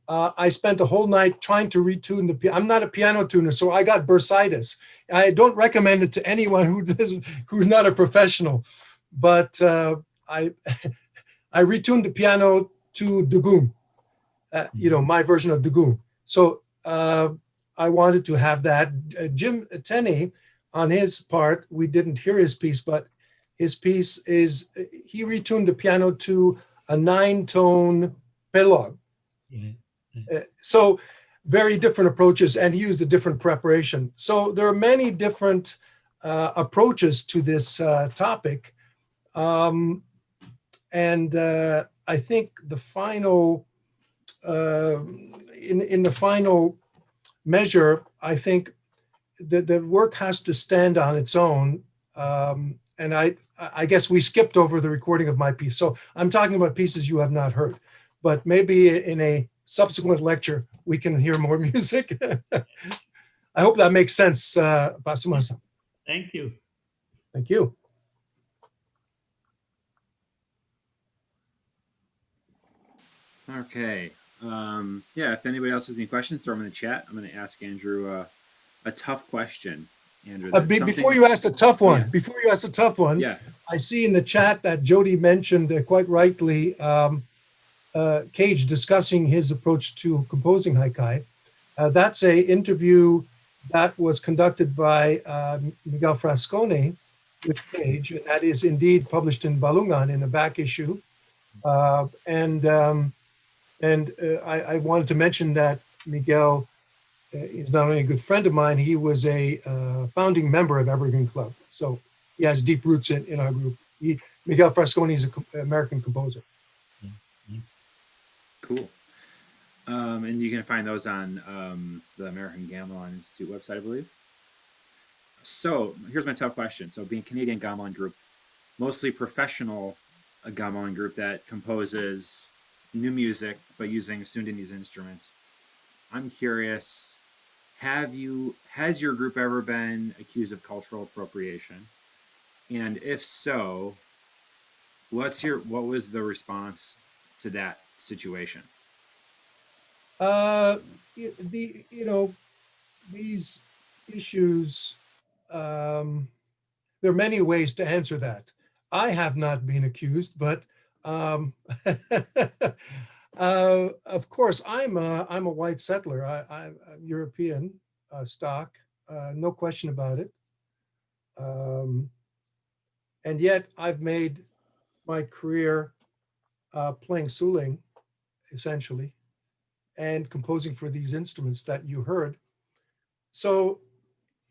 I spent a whole night trying to retune the piano. I'm not a piano tuner, so I got bursitis. I don't recommend it to anyone who's not a professional, but I retuned the piano to Degung, you know, my version of Degung. So I wanted to have that. Jim Tenney, on his part, we didn't hear his piece, but his piece is, he retuned the piano to a 9-tone pelog. Yeah. So very different approaches, and he used a different preparation. So there are many different approaches to this topic. And I think the final, in the final measure, I think the work has to stand on its own. And I guess we skipped over the recording of my piece. So I'm talking about pieces you have not heard, but maybe in a subsequent lecture, we can hear more music. I hope that makes sense, Basuma-san. Thank you. Thank you. Okay. Yeah, if anybody else has any questions, throw them in the chat. I'm going to ask Andrew a tough question. Andrew, Before you ask the tough one, yeah. I see in the chat that Jody mentioned quite rightly Cage discussing his approach to composing haikai. That's a interview that was conducted by Miguel Frasconi with Cage, and that is indeed published in Balungan in a back issue. I wanted to mention that Miguel is not only a good friend of mine, he was a founding member of Evergreen Club. So he has deep roots in our group. Miguel Frasconi is an American composer. Cool. And you can find those on the American Gamelan Institute website, I believe. So here's my tough question. So being Canadian gamelan group, mostly professional gamelan group that composes new music, but using Sundanese instruments. I'm curious, has your group ever been accused of cultural appropriation? And if so, what was the response to that situation? These issues, there are many ways to answer that. I have not been accused, but of course, I'm a white settler. I'm European stock, no question about it. And yet I've made my career playing suling, essentially, and composing for these instruments that you heard. So,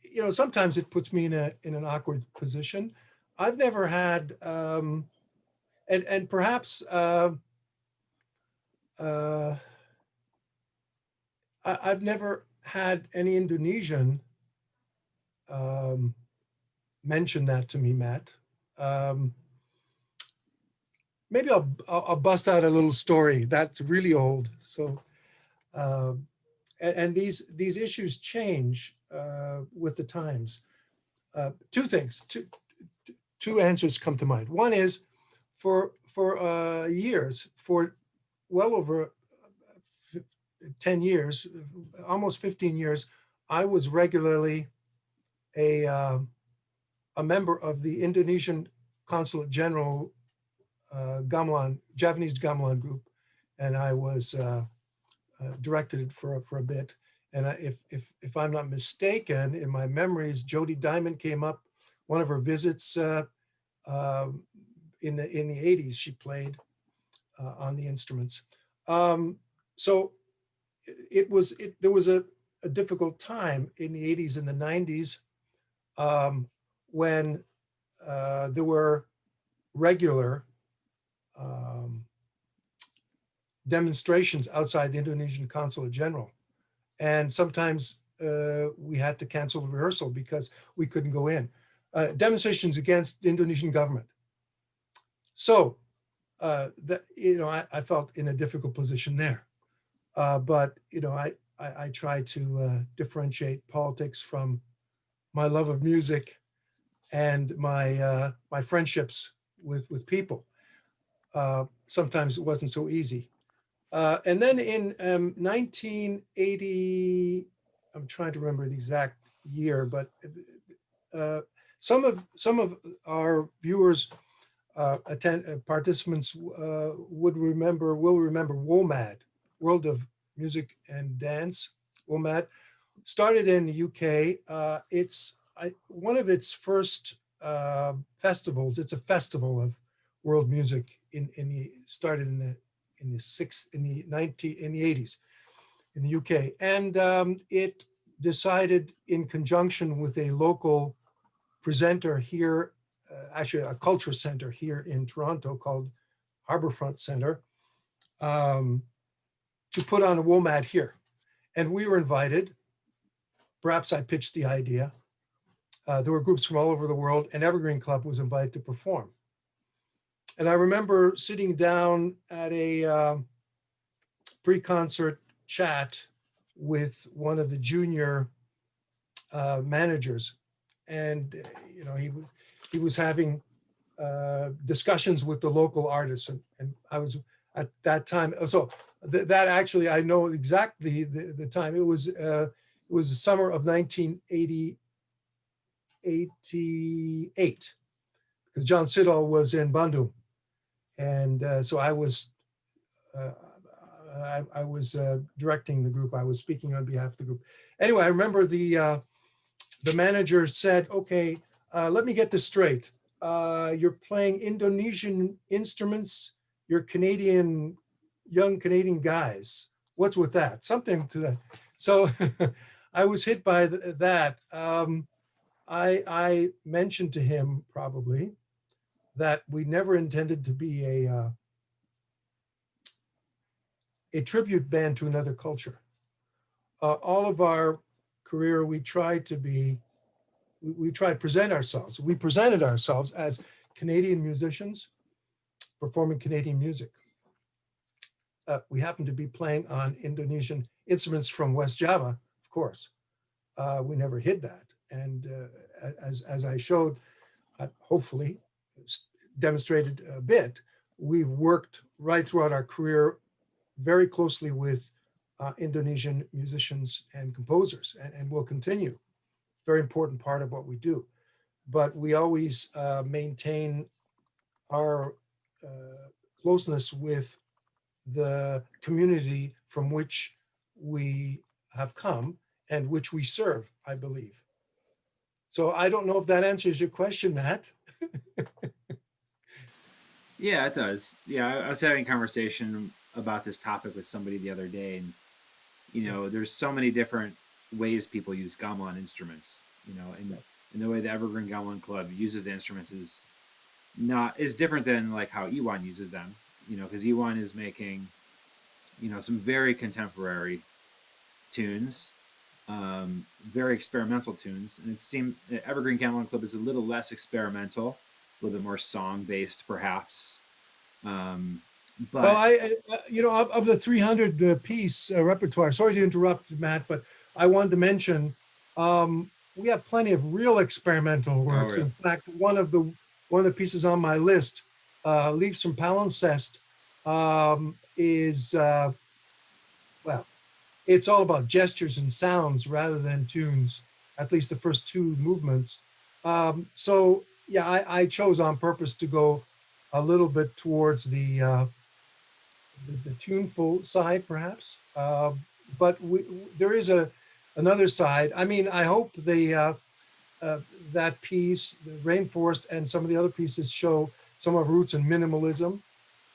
you know, sometimes it puts me in an awkward position. I've never had, and perhaps I've never had any Indonesian mention that to me, Matt. Maybe I'll bust out a little story that's really old. So, and these issues change with the times. two things, two answers come to mind. One is for years, for well over 10 years, almost 15 years, I was regularly a member of the Indonesian Consulate General gamelan, Javanese gamelan group, and I was directed it for a bit. And if I'm not mistaken, in my memories, Jody Diamond came up one of her visits in the 80s. She played on the instruments. So there was a difficult time in the 80s and the 90s when there were regular demonstrations outside the Indonesian Consulate General. And sometimes we had to cancel the rehearsal because we couldn't go in. Demonstrations against the Indonesian government. So I felt in a difficult position there. But I try to differentiate politics from my love of music and my friendships with people. Sometimes it wasn't so easy. And then in 1980, I'm trying to remember the exact year, but some of our viewers, participants will remember WOMAD, World of Music and Dance. WOMAD started in the UK. It's one of its first festivals. It's a festival of world music started in the 80s in the UK, and it decided in conjunction with a local presenter here, actually a culture center here in Toronto called Harbourfront Center, to put on a WOMAD here, and we were invited. Perhaps I pitched the idea. There were groups from all over the world, and Evergreen Club was invited to perform. And I remember sitting down at a pre-concert chat with one of the junior managers, and he was having discussions with the local artists, and I was at that time. So that actually I know exactly the time. It was the summer of 1988, because John Siddall was in Bandung. And so I was directing the group. I was speaking on behalf of the group. Anyway, I remember the manager said, "Okay, let me get this straight. You're playing Indonesian instruments. You're young Canadian guys. What's with that?" Something to that. So I was hit by that. I mentioned to him probably that we never intended to be a tribute band to another culture. All of our career, we tried to present ourselves. We presented ourselves as Canadian musicians performing Canadian music. We happened to be playing on Indonesian instruments from West Java, of course. We never hid that. And as I showed, hopefully, demonstrated a bit, we've worked right throughout our career very closely with Indonesian musicians and composers, and will continue. Very important part of what we do. But we always maintain our closeness with the community from which we have come and which we serve, I believe. So I don't know if that answers your question, Matt. Yeah, it does. Yeah, I was having a conversation about this topic with somebody the other day, and there's so many different ways people use gamelan instruments. And the way the Evergreen Gamelan Club uses the instruments is different than like how Iwan uses them. Because Iwan is making some very contemporary tunes, very experimental tunes, and it seemed Evergreen Gamelan Club is a little less experimental, a little bit more song-based, perhaps. But well, of the 300 piece repertoire. Sorry to interrupt, Matt, but I wanted to mention we have plenty of real experimental works. really? In fact, one of the pieces on my list, Leaves from Palimpsest, is well, it's all about gestures and sounds rather than tunes. At least the first two movements. So yeah, I chose on purpose to go a little bit towards the tuneful side, perhaps. But there is another side. I mean, I hope that piece, the Rainforest, and some of the other pieces show some of roots in minimalism,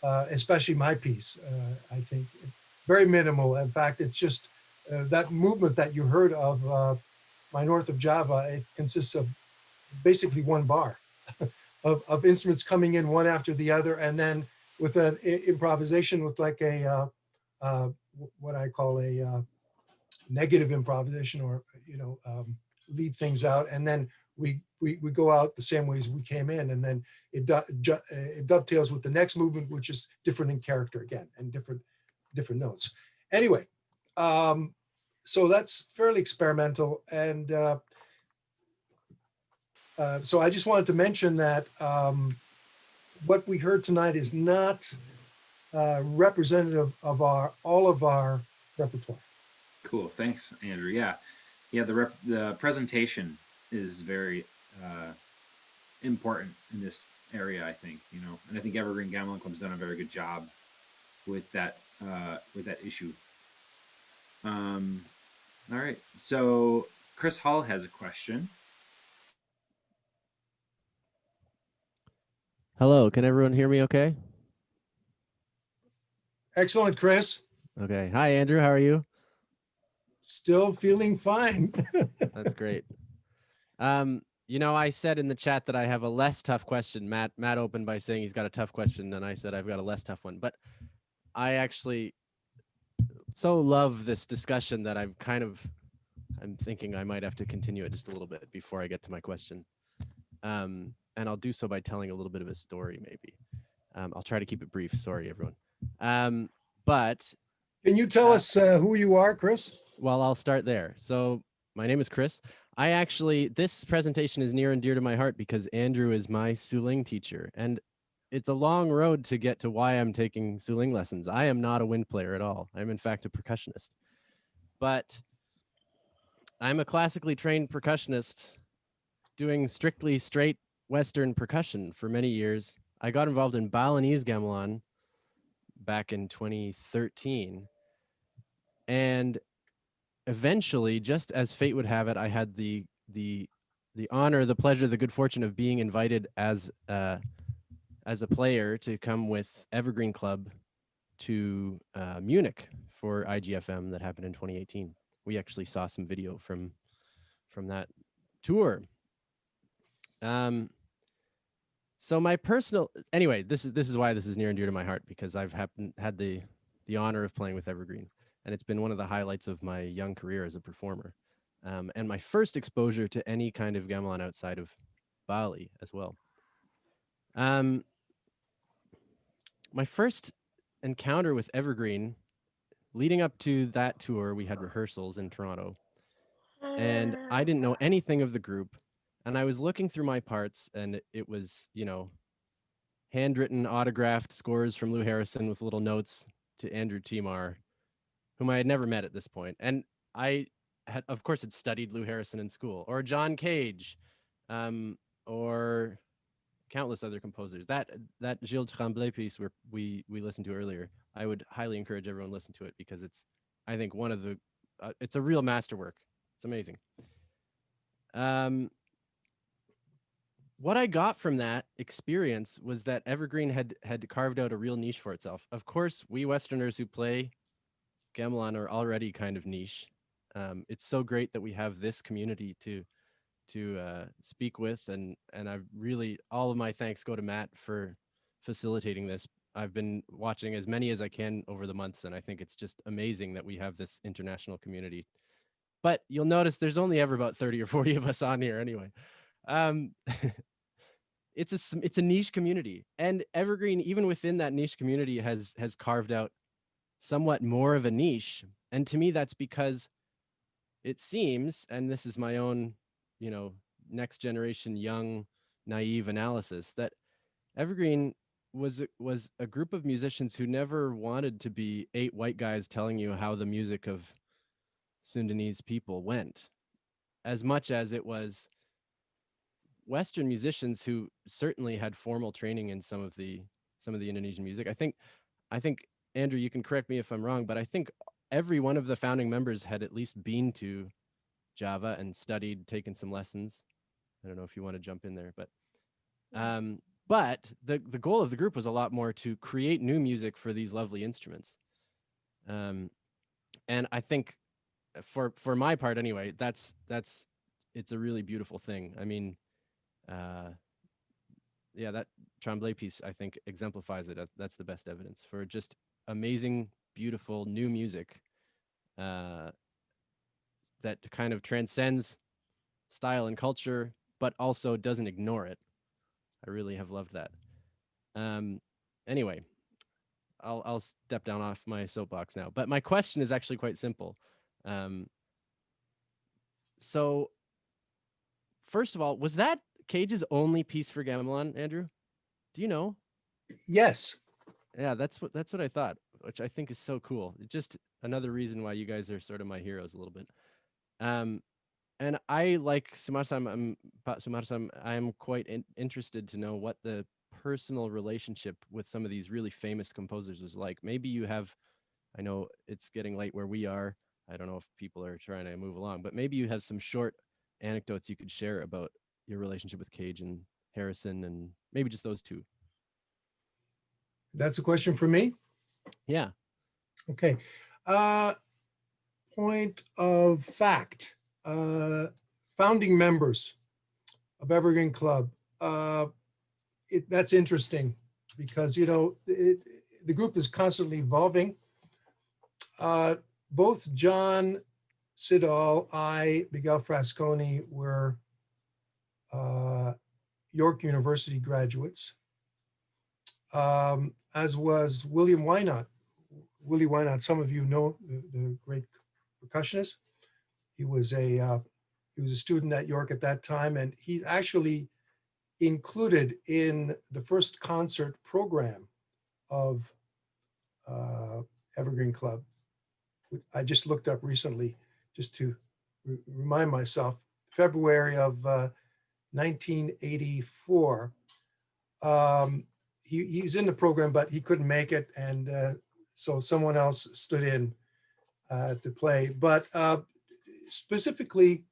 especially my piece. I think very minimal. In fact, it's just that movement that you heard of, my North of Java. It consists of basically one bar of instruments coming in one after the other, and then with an improvisation with like what I call a negative improvisation, or leave things out, and then we go out the same way as we came in, and then it dovetails with the next movement, which is different in character again, and different notes. Anyway, so that's fairly experimental, and so I just wanted to mention that what we heard tonight is not representative of all of our repertoire. Cool. Thanks, Andrew. Yeah, yeah. The presentation is very important in this area, I think. And I think Evergreen Gamelan Club's done a very good job with that issue. All right. So Chris Hall has a question. Hello, can everyone hear me okay? Excellent, Chris. Okay. Hi, Andrew. How are you? Still feeling fine. That's great. I said in the chat that I have a less tough question. Matt opened by saying he's got a tough question, and I said I've got a less tough one. But I actually so love this discussion that I'm thinking I might have to continue it just a little bit before I get to my question. And I'll do so by telling a little bit of a story, maybe. I'll try to keep it brief. Sorry, everyone. But can you tell us who you are, Chris? Well, I'll start there. So my name is Chris. This presentation is near and dear to my heart because Andrew is my Suling teacher. And it's a long road to get to why I'm taking Suling lessons. I am not a wind player at all. I'm in fact a percussionist. But I'm a classically trained percussionist doing strictly straight Western percussion for many years. I got involved in Balinese gamelan back in 2013. And eventually, just as fate would have it, I had the honor, the pleasure, the good fortune of being invited as a player to come with Evergreen Club to Munich for IGFM that happened in 2018. We actually saw some video from that tour. So my personal, anyway, this is why this is near and dear to my heart, because I've had the honor of playing with Evergreen, and it's been one of the highlights of my young career as a performer, and my first exposure to any kind of gamelan outside of Bali as well. My first encounter with Evergreen, leading up to that tour, we had rehearsals in Toronto, and I didn't know anything of the group. And I was looking through my parts, and it was, handwritten, autographed scores from Lou Harrison with little notes to Andrew Timar, whom I had never met at this point. And I had, of course, had studied Lou Harrison in school, or John Cage, or countless other composers. That Gilles Tremblay piece where we listened to earlier, I would highly encourage everyone to listen to it, because it's, I think, one of the, it's a real masterwork. It's amazing. What I got from that experience was that Evergreen had carved out a real niche for itself. Of course, we Westerners who play gamelan are already kind of niche. It's so great that we have this community to speak with, and I really, all of my thanks go to Matt for facilitating this. I've been watching as many as I can over the months, and I think it's just amazing that we have this international community. But you'll notice there's only ever about 30 or 40 of us on here anyway. It's a niche community, and Evergreen, even within that niche community, has carved out somewhat more of a niche. And to me, that's because it seems, and this is my own next generation, young, naive analysis, that Evergreen was a group of musicians who never wanted to be 8 white guys telling you how the music of Sundanese people went, as much as it was Western musicians who certainly had formal training in some of the Indonesian music. I think Andrew, you can correct me if I'm wrong, but I think every one of the founding members had at least been to Java and studied, taken some lessons. I don't know if you want to jump in there, but the goal of the group was a lot more to create new music for these lovely instruments. And I think for my part anyway, it's a really beautiful thing. I mean, yeah, that Tremblay piece, I think, exemplifies it. That's the best evidence for just amazing, beautiful new music that kind of transcends style and culture, but also doesn't ignore it. I really have loved that. Anyway, I'll step down off my soapbox now. But my question is actually quite simple. So, first of all, was that Cage's only piece for gamelan, Andrew? Do you know? Yes. Yeah, that's what I thought, which I think is so cool. Just another reason why you guys are sort of my heroes a little bit. And I like Sumarsam. I'm quite interested to know what the personal relationship with some of these really famous composers was like. Maybe you have. I know it's getting late where we are. I don't know if people are trying to move along, but maybe you have some short anecdotes you could share about your relationship with Cage and Harrison, and maybe just those two. That's a question for me? Yeah. Okay. Point of fact, founding members of Evergreen Club. That's interesting because, the group is constantly evolving. Both John Siddall, Miguel Frasconi were York University graduates, as was William Wynot. Willie Wynot, some of you know, the great percussionist. He was a student at York at that time, and he's actually included in the first concert program of Evergreen Club. I just looked up recently just to remind myself, February of 1984. He was in the program, but he couldn't make it, and so someone else stood in to play. But specifically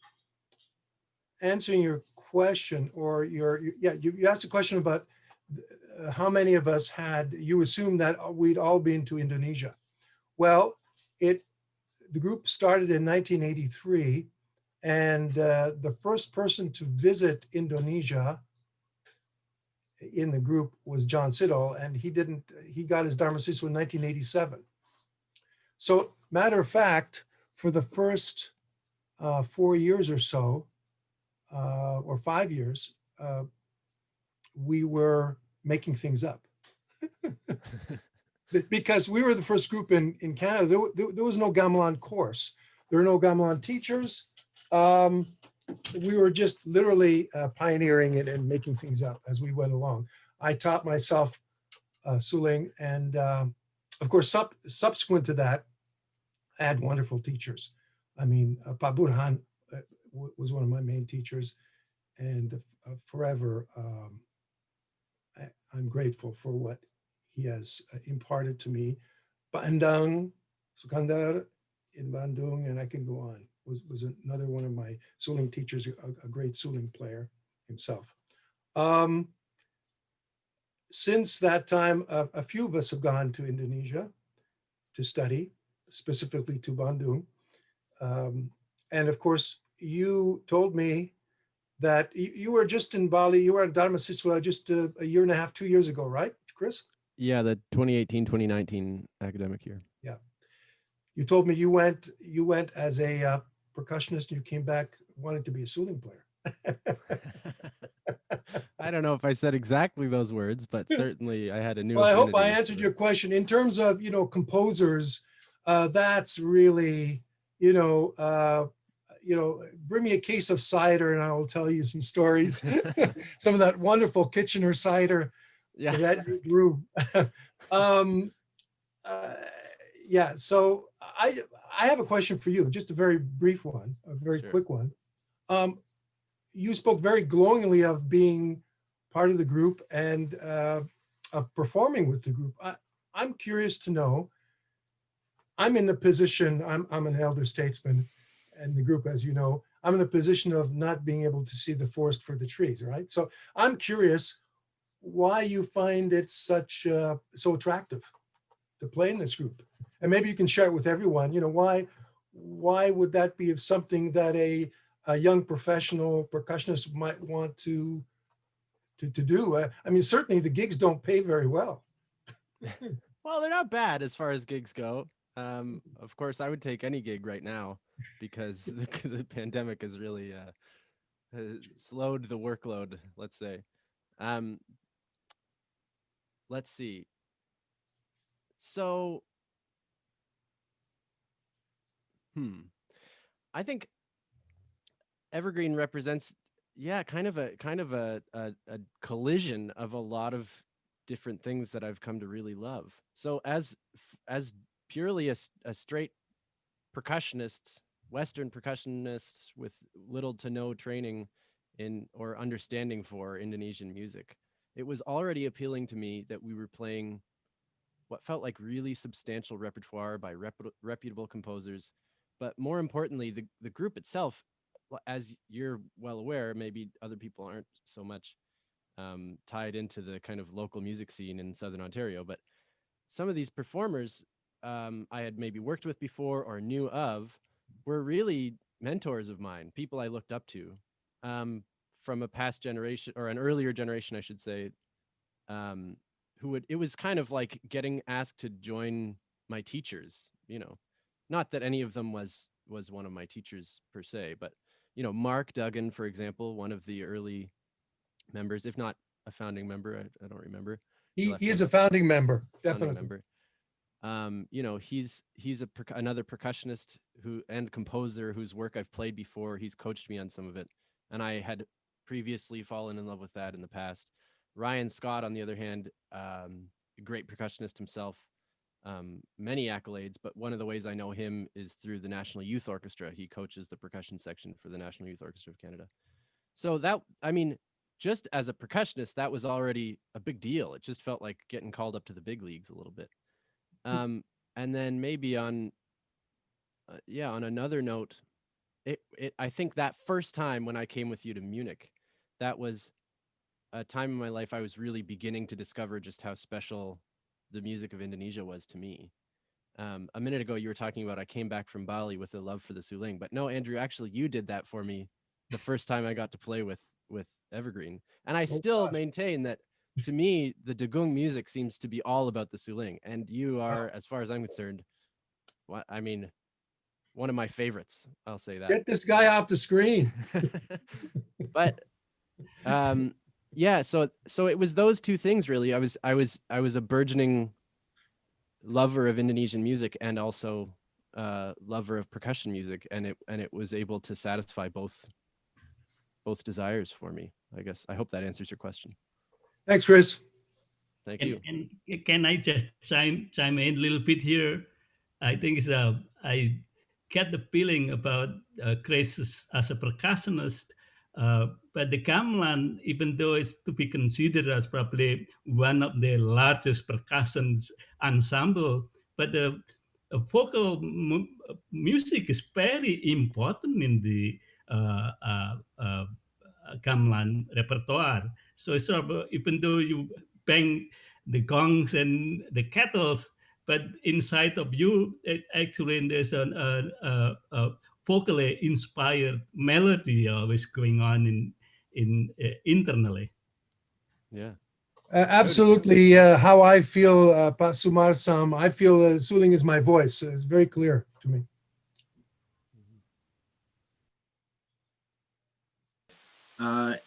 answering your question, or you asked a question about how many of us you assumed that we'd all been to Indonesia. Well, the group started in 1983, and the first person to visit Indonesia in the group was John Siddall, and he got his Dharma Siswa in 1987. So, matter of fact, for the first 4 years or so, or 5 years, we were making things up. Because we were the first group in Canada. There was no gamelan course. There were no gamelan teachers. We were just literally pioneering it and making things up as we went along. I taught myself suling, and of course, subsequent to that, I had wonderful teachers. I mean, Pa Burhan was one of my main teachers, and forever I'm grateful for what he has imparted to me. Bandung, Sukandar in Bandung, and I can go on, was another one of my suling teachers, a great suling player himself. Since that time, a few of us have gone to Indonesia to study, specifically to Bandung. And of course, you told me that you were just in Bali, you were at Dharma Siswa just a year and a half, 2 years ago, right, Chris? Yeah, the 2018-2019 academic year. Yeah. You told me you went as a percussionist, and you came back wanting to be a suling player. I don't know if I said exactly those words, but certainly I had a new. Well, I hope I answered your question. In terms of, composers, that's really, bring me a case of cider and I will tell you some stories. Some of that wonderful Kitchener cider Yeah. that you brew. um, uh, yeah, so I have a question for you, just a very brief one, a very Sure. quick one. You spoke very glowingly of being part of the group and of performing with the group. I'm curious to know, I'm in the position, I'm an elder statesman and the group, as you know, I'm in a position of not being able to see the forest for the trees, right? So I'm curious why you find it so attractive to play in this group. And maybe you can share it with everyone, why would that be of something that a young professional percussionist might want to do? I mean, certainly the gigs don't pay very well. Well, they're not bad as far as gigs go. Of course, I would take any gig right now because the pandemic has really slowed the workload, let's say. Let's see. So, I think Evergreen represents, yeah, kind of a collision of a lot of different things that I've come to really love. So as purely a straight percussionist, Western percussionist with little to no training in or understanding for Indonesian music, it was already appealing to me that we were playing what felt like really substantial repertoire by reputable composers. But more importantly, the group itself, as you're well aware, maybe other people aren't so much tied into the kind of local music scene in Southern Ontario, but some of these performers I had maybe worked with before or knew of were really mentors of mine, people I looked up to from a past generation or an earlier generation, I should say, it was kind of like getting asked to join my teachers, not that any of them was one of my teachers per se, but, Mark Duggan, for example, one of the early members, if not a founding member, I don't remember. He is a founding member, Founding definitely. member. He's another percussionist and composer whose work I've played before. He's coached me on some of it, and I had previously fallen in love with that in the past. Ryan Scott, on the other hand, a great percussionist himself, many accolades, but one of the ways I know him is through the National Youth Orchestra. He coaches the percussion section for the National Youth Orchestra of Canada. So just as a percussionist, that was already a big deal. It just felt like getting called up to the big leagues a little bit. And then maybe on another note, I think that first time when I came with you to Munich, that was a time in my life I was really beginning to discover just how special the music of Indonesia was to me. A minute ago, you were talking about I came back from Bali with a love for the suling, but no, Andrew, actually, you did that for me the first time I got to play with Evergreen, and I still maintain that to me the Degung music seems to be all about the suling, and you are, as far as I'm concerned, one of my favorites. I'll say that. Get this guy off the screen. But yeah, so it was those two things really. I was a burgeoning lover of Indonesian music and also lover of percussion music, and it was able to satisfy both desires for me, I guess. I hope that answers your question. Thanks, Chris. Thank you. And can I just chime in a little bit here? I think I get the feeling about Chris as a percussionist, but the gamelan, even though it's to be considered as probably one of the largest percussion ensemble, but the vocal music is very important in the gamelan repertoire. So sort of, even though you bang the gongs and the kettles, but inside of you, actually, there's a vocally inspired melody always going on in internally. Yeah. Absolutely. How I feel, Pak Sumar Sam, I feel suling is my voice. It's very clear to me.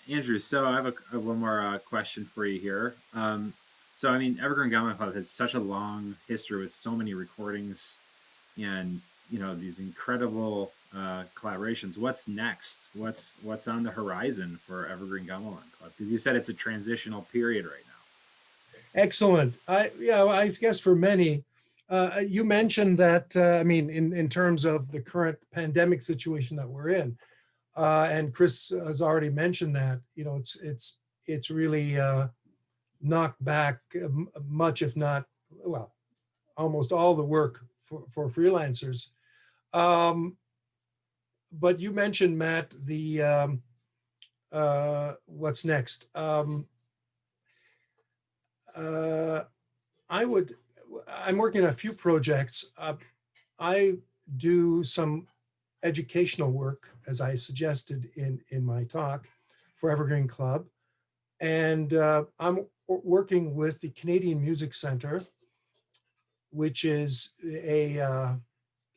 Andrew, so I have one more question for you here. So, I mean, Evergreen Gamelan Club has such a long history with so many recordings and, these incredible collaborations. What's next? What's on the horizon for Evergreen Gamelan Club? Because you said it's a transitional period right now. Excellent. I guess for many, you mentioned that, I mean, in terms of the current pandemic situation that we're in, and Chris has already mentioned that, you know, it's really knocked back much, if not, well, almost all the work for freelancers. But you mentioned, Matt, the what's next. I'm working on a few projects. I do some educational work, as I suggested in my talk, for Evergreen Club. And I'm working with the Canadian Music Centre, which is a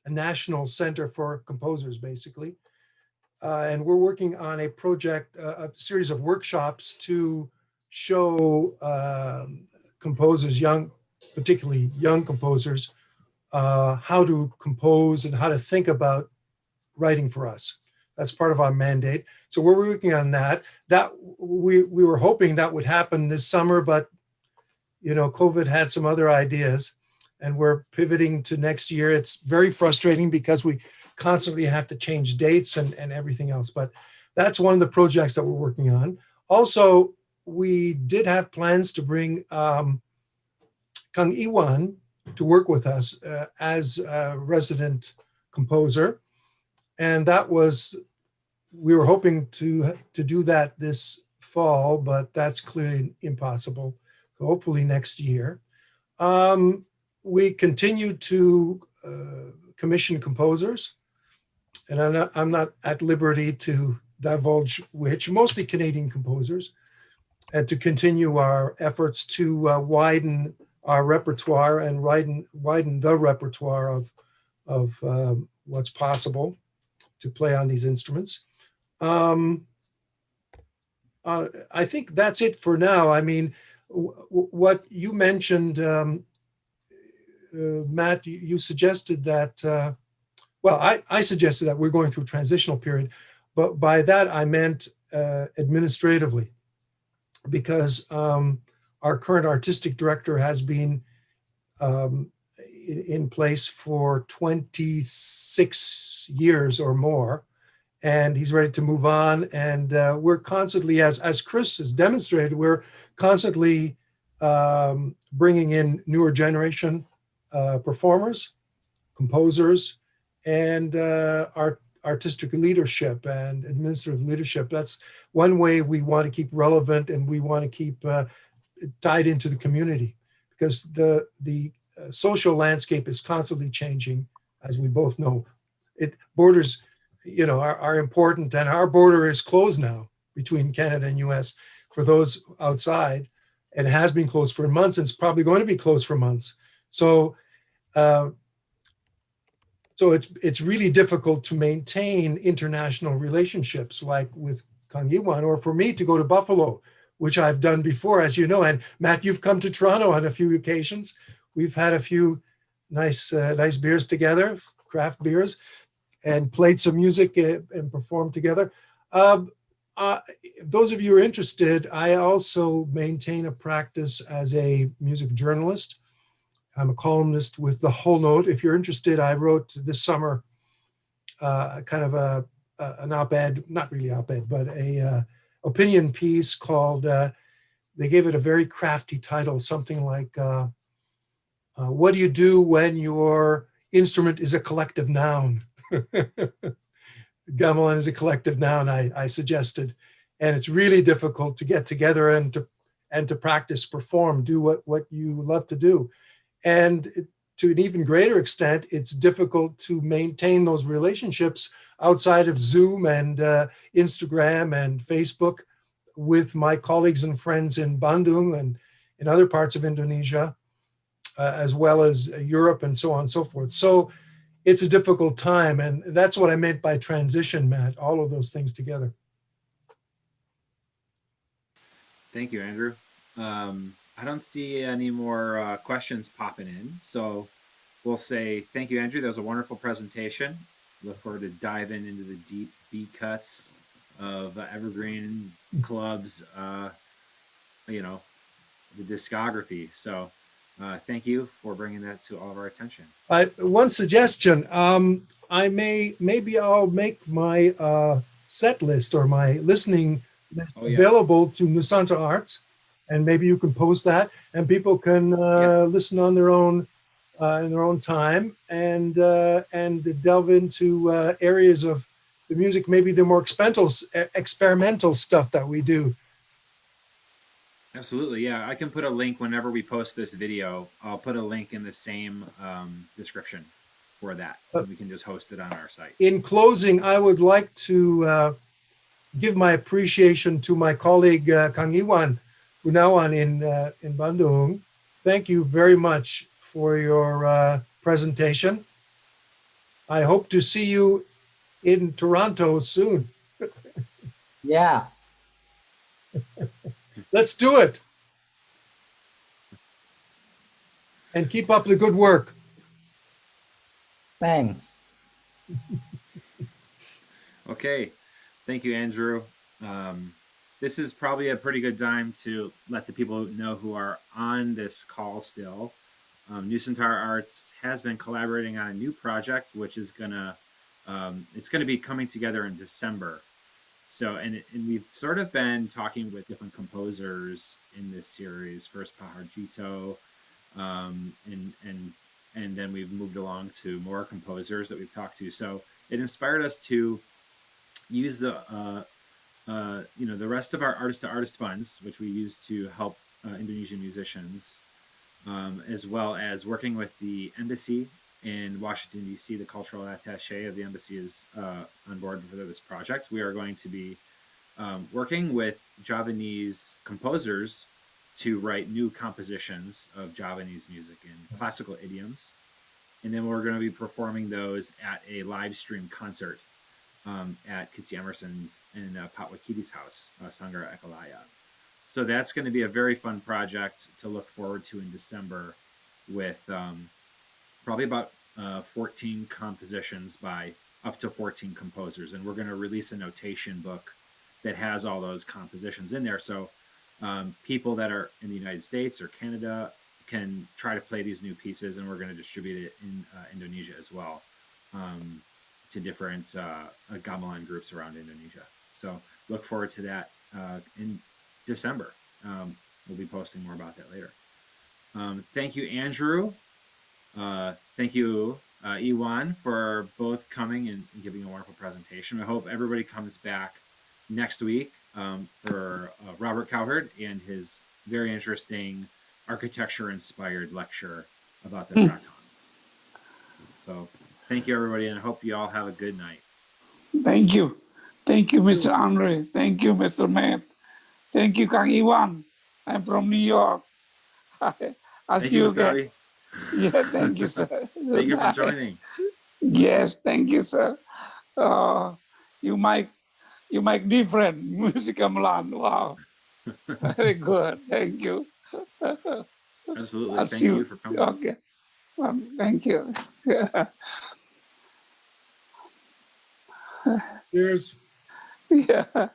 national center for composers, basically. And we're working on a project, a series of workshops to show composers, particularly young composers, how to compose and how to think about writing for us. That's part of our mandate. So we're working on that. That we were hoping that would happen this summer, but you know, COVID had some other ideas, and we're pivoting to next year. It's very frustrating because we constantly have to change dates and everything else. But that's one of the projects that we're working on. Also, we did have plans to bring Kang Iwan to work with us as a resident composer. And that was, we were hoping to do that this fall, but that's clearly impossible. So hopefully next year. We continue to commission composers, and I'm not at liberty to divulge which, mostly Canadian composers, and to continue our efforts to widen our repertoire and widen the repertoire of what's possible to play on these instruments. I think that's it for now. I mean, what you mentioned, Matt, you suggested that, well, I suggested that we're going through a transitional period, but by that I meant administratively, because our current artistic director has been in place for 26 years or more, and he's ready to move on. And we're constantly, as Chris has demonstrated, we're constantly bringing in newer generation performers, composers, and artistic leadership and administrative leadership. That's one way we want to keep relevant, and we want to keep tied into the community, because the social landscape is constantly changing, as we both know. Borders, you know, are important, and our border is closed now between Canada and US for those outside, and it has been closed for months, and it's probably going to be closed for months. So it's really difficult to maintain international relationships like with Kang Iwan, or for me to go to Buffalo, which I've done before, as you know. And Matt, you've come to Toronto on a few occasions. We've had a few nice beers together, craft beers, and played some music and performed together. Those of you who are interested, I also maintain a practice as a music journalist. I'm a columnist with The Whole Note. If you're interested, I wrote this summer kind of an op-ed, not really op-ed, but a opinion piece called, they gave it a very crafty title, something like, what do you do when your instrument is a collective noun? Gamelan is a collective noun, I suggested. And it's really difficult to get together and to practice, perform, do what you love to do. And to an even greater extent, it's difficult to maintain those relationships outside of Zoom and Instagram and Facebook with my colleagues and friends in Bandung and in other parts of Indonesia, as well as Europe and so on and so forth. So it's a difficult time. And that's what I meant by transition, Matt, all of those things together. Thank you, Andrew. I don't see any more questions popping in. So we'll say thank you, Andrew. That was a wonderful presentation. look forward to diving into the deep beat cuts of Evergreen Club's, you know, the discography. So thank you for bringing that to all of our attention. One suggestion, maybe I'll make my set list or my listening list available to Nusanta Arts, and maybe you can post that, and people can listen on their own in their own time, and delve into areas of the music, maybe the more experimental stuff that we do. Absolutely, yeah. I can put a link whenever we post this video. I'll put a link in the same description for that. We can just host it on our site. In closing, I would like to give my appreciation to my colleague Kang Iwan Gunawan in Bandung. Thank you very much for your presentation. I hope to see you in Toronto soon. Yeah. Let's do it. And keep up the good work. Thanks. Okay. Thank you, Andrew. This is probably a pretty good time to let the people know who are on this call still. Nusantara Arts has been collaborating on a new project, which is it's gonna be coming together in December. So, and we've sort of been talking with different composers in this series. First Paharjito, and then we've moved along to more composers that we've talked to. So it inspired us to use the the rest of our artist-to-artist funds, which we use to help Indonesian musicians, as well as working with the embassy in Washington, D.C. The cultural attaché of the embassy is on board for this project. We are going to be working with Javanese composers to write new compositions of Javanese music in classical idioms. And then we're going to be performing those at a live stream concert at Kitsi Emerson's in Patwakiti's house, Sanggar Ekalaya. So that's going to be a very fun project to look forward to in December with probably about 14 compositions by up to 14 composers. And we're going to release a notation book that has all those compositions in there. So people that are in the United States or Canada can try to play these new pieces, and we're going to distribute it in Indonesia as well to different gamelan groups around Indonesia. So look forward to that in December. We'll be posting more about that later. Thank you, Andrew. Thank you, Iwan, for both coming and giving a wonderful presentation. I hope everybody comes back next week for Robert Cowherd and his very interesting architecture-inspired lecture about the Kraton. So thank you, everybody, and I hope you all have a good night. Thank you. Thank you, Mr. Andre. Thank you, Mr. Matt. Thank you, Kang Iwan. I'm from New York. I'll see you again. Yeah, thank you, sir. Thank you for joining. Yes, thank you, sir. You make different music gamelan. Wow, very good. Thank you. Absolutely. Thank you for coming. Okay. Thank you. Cheers. Yeah.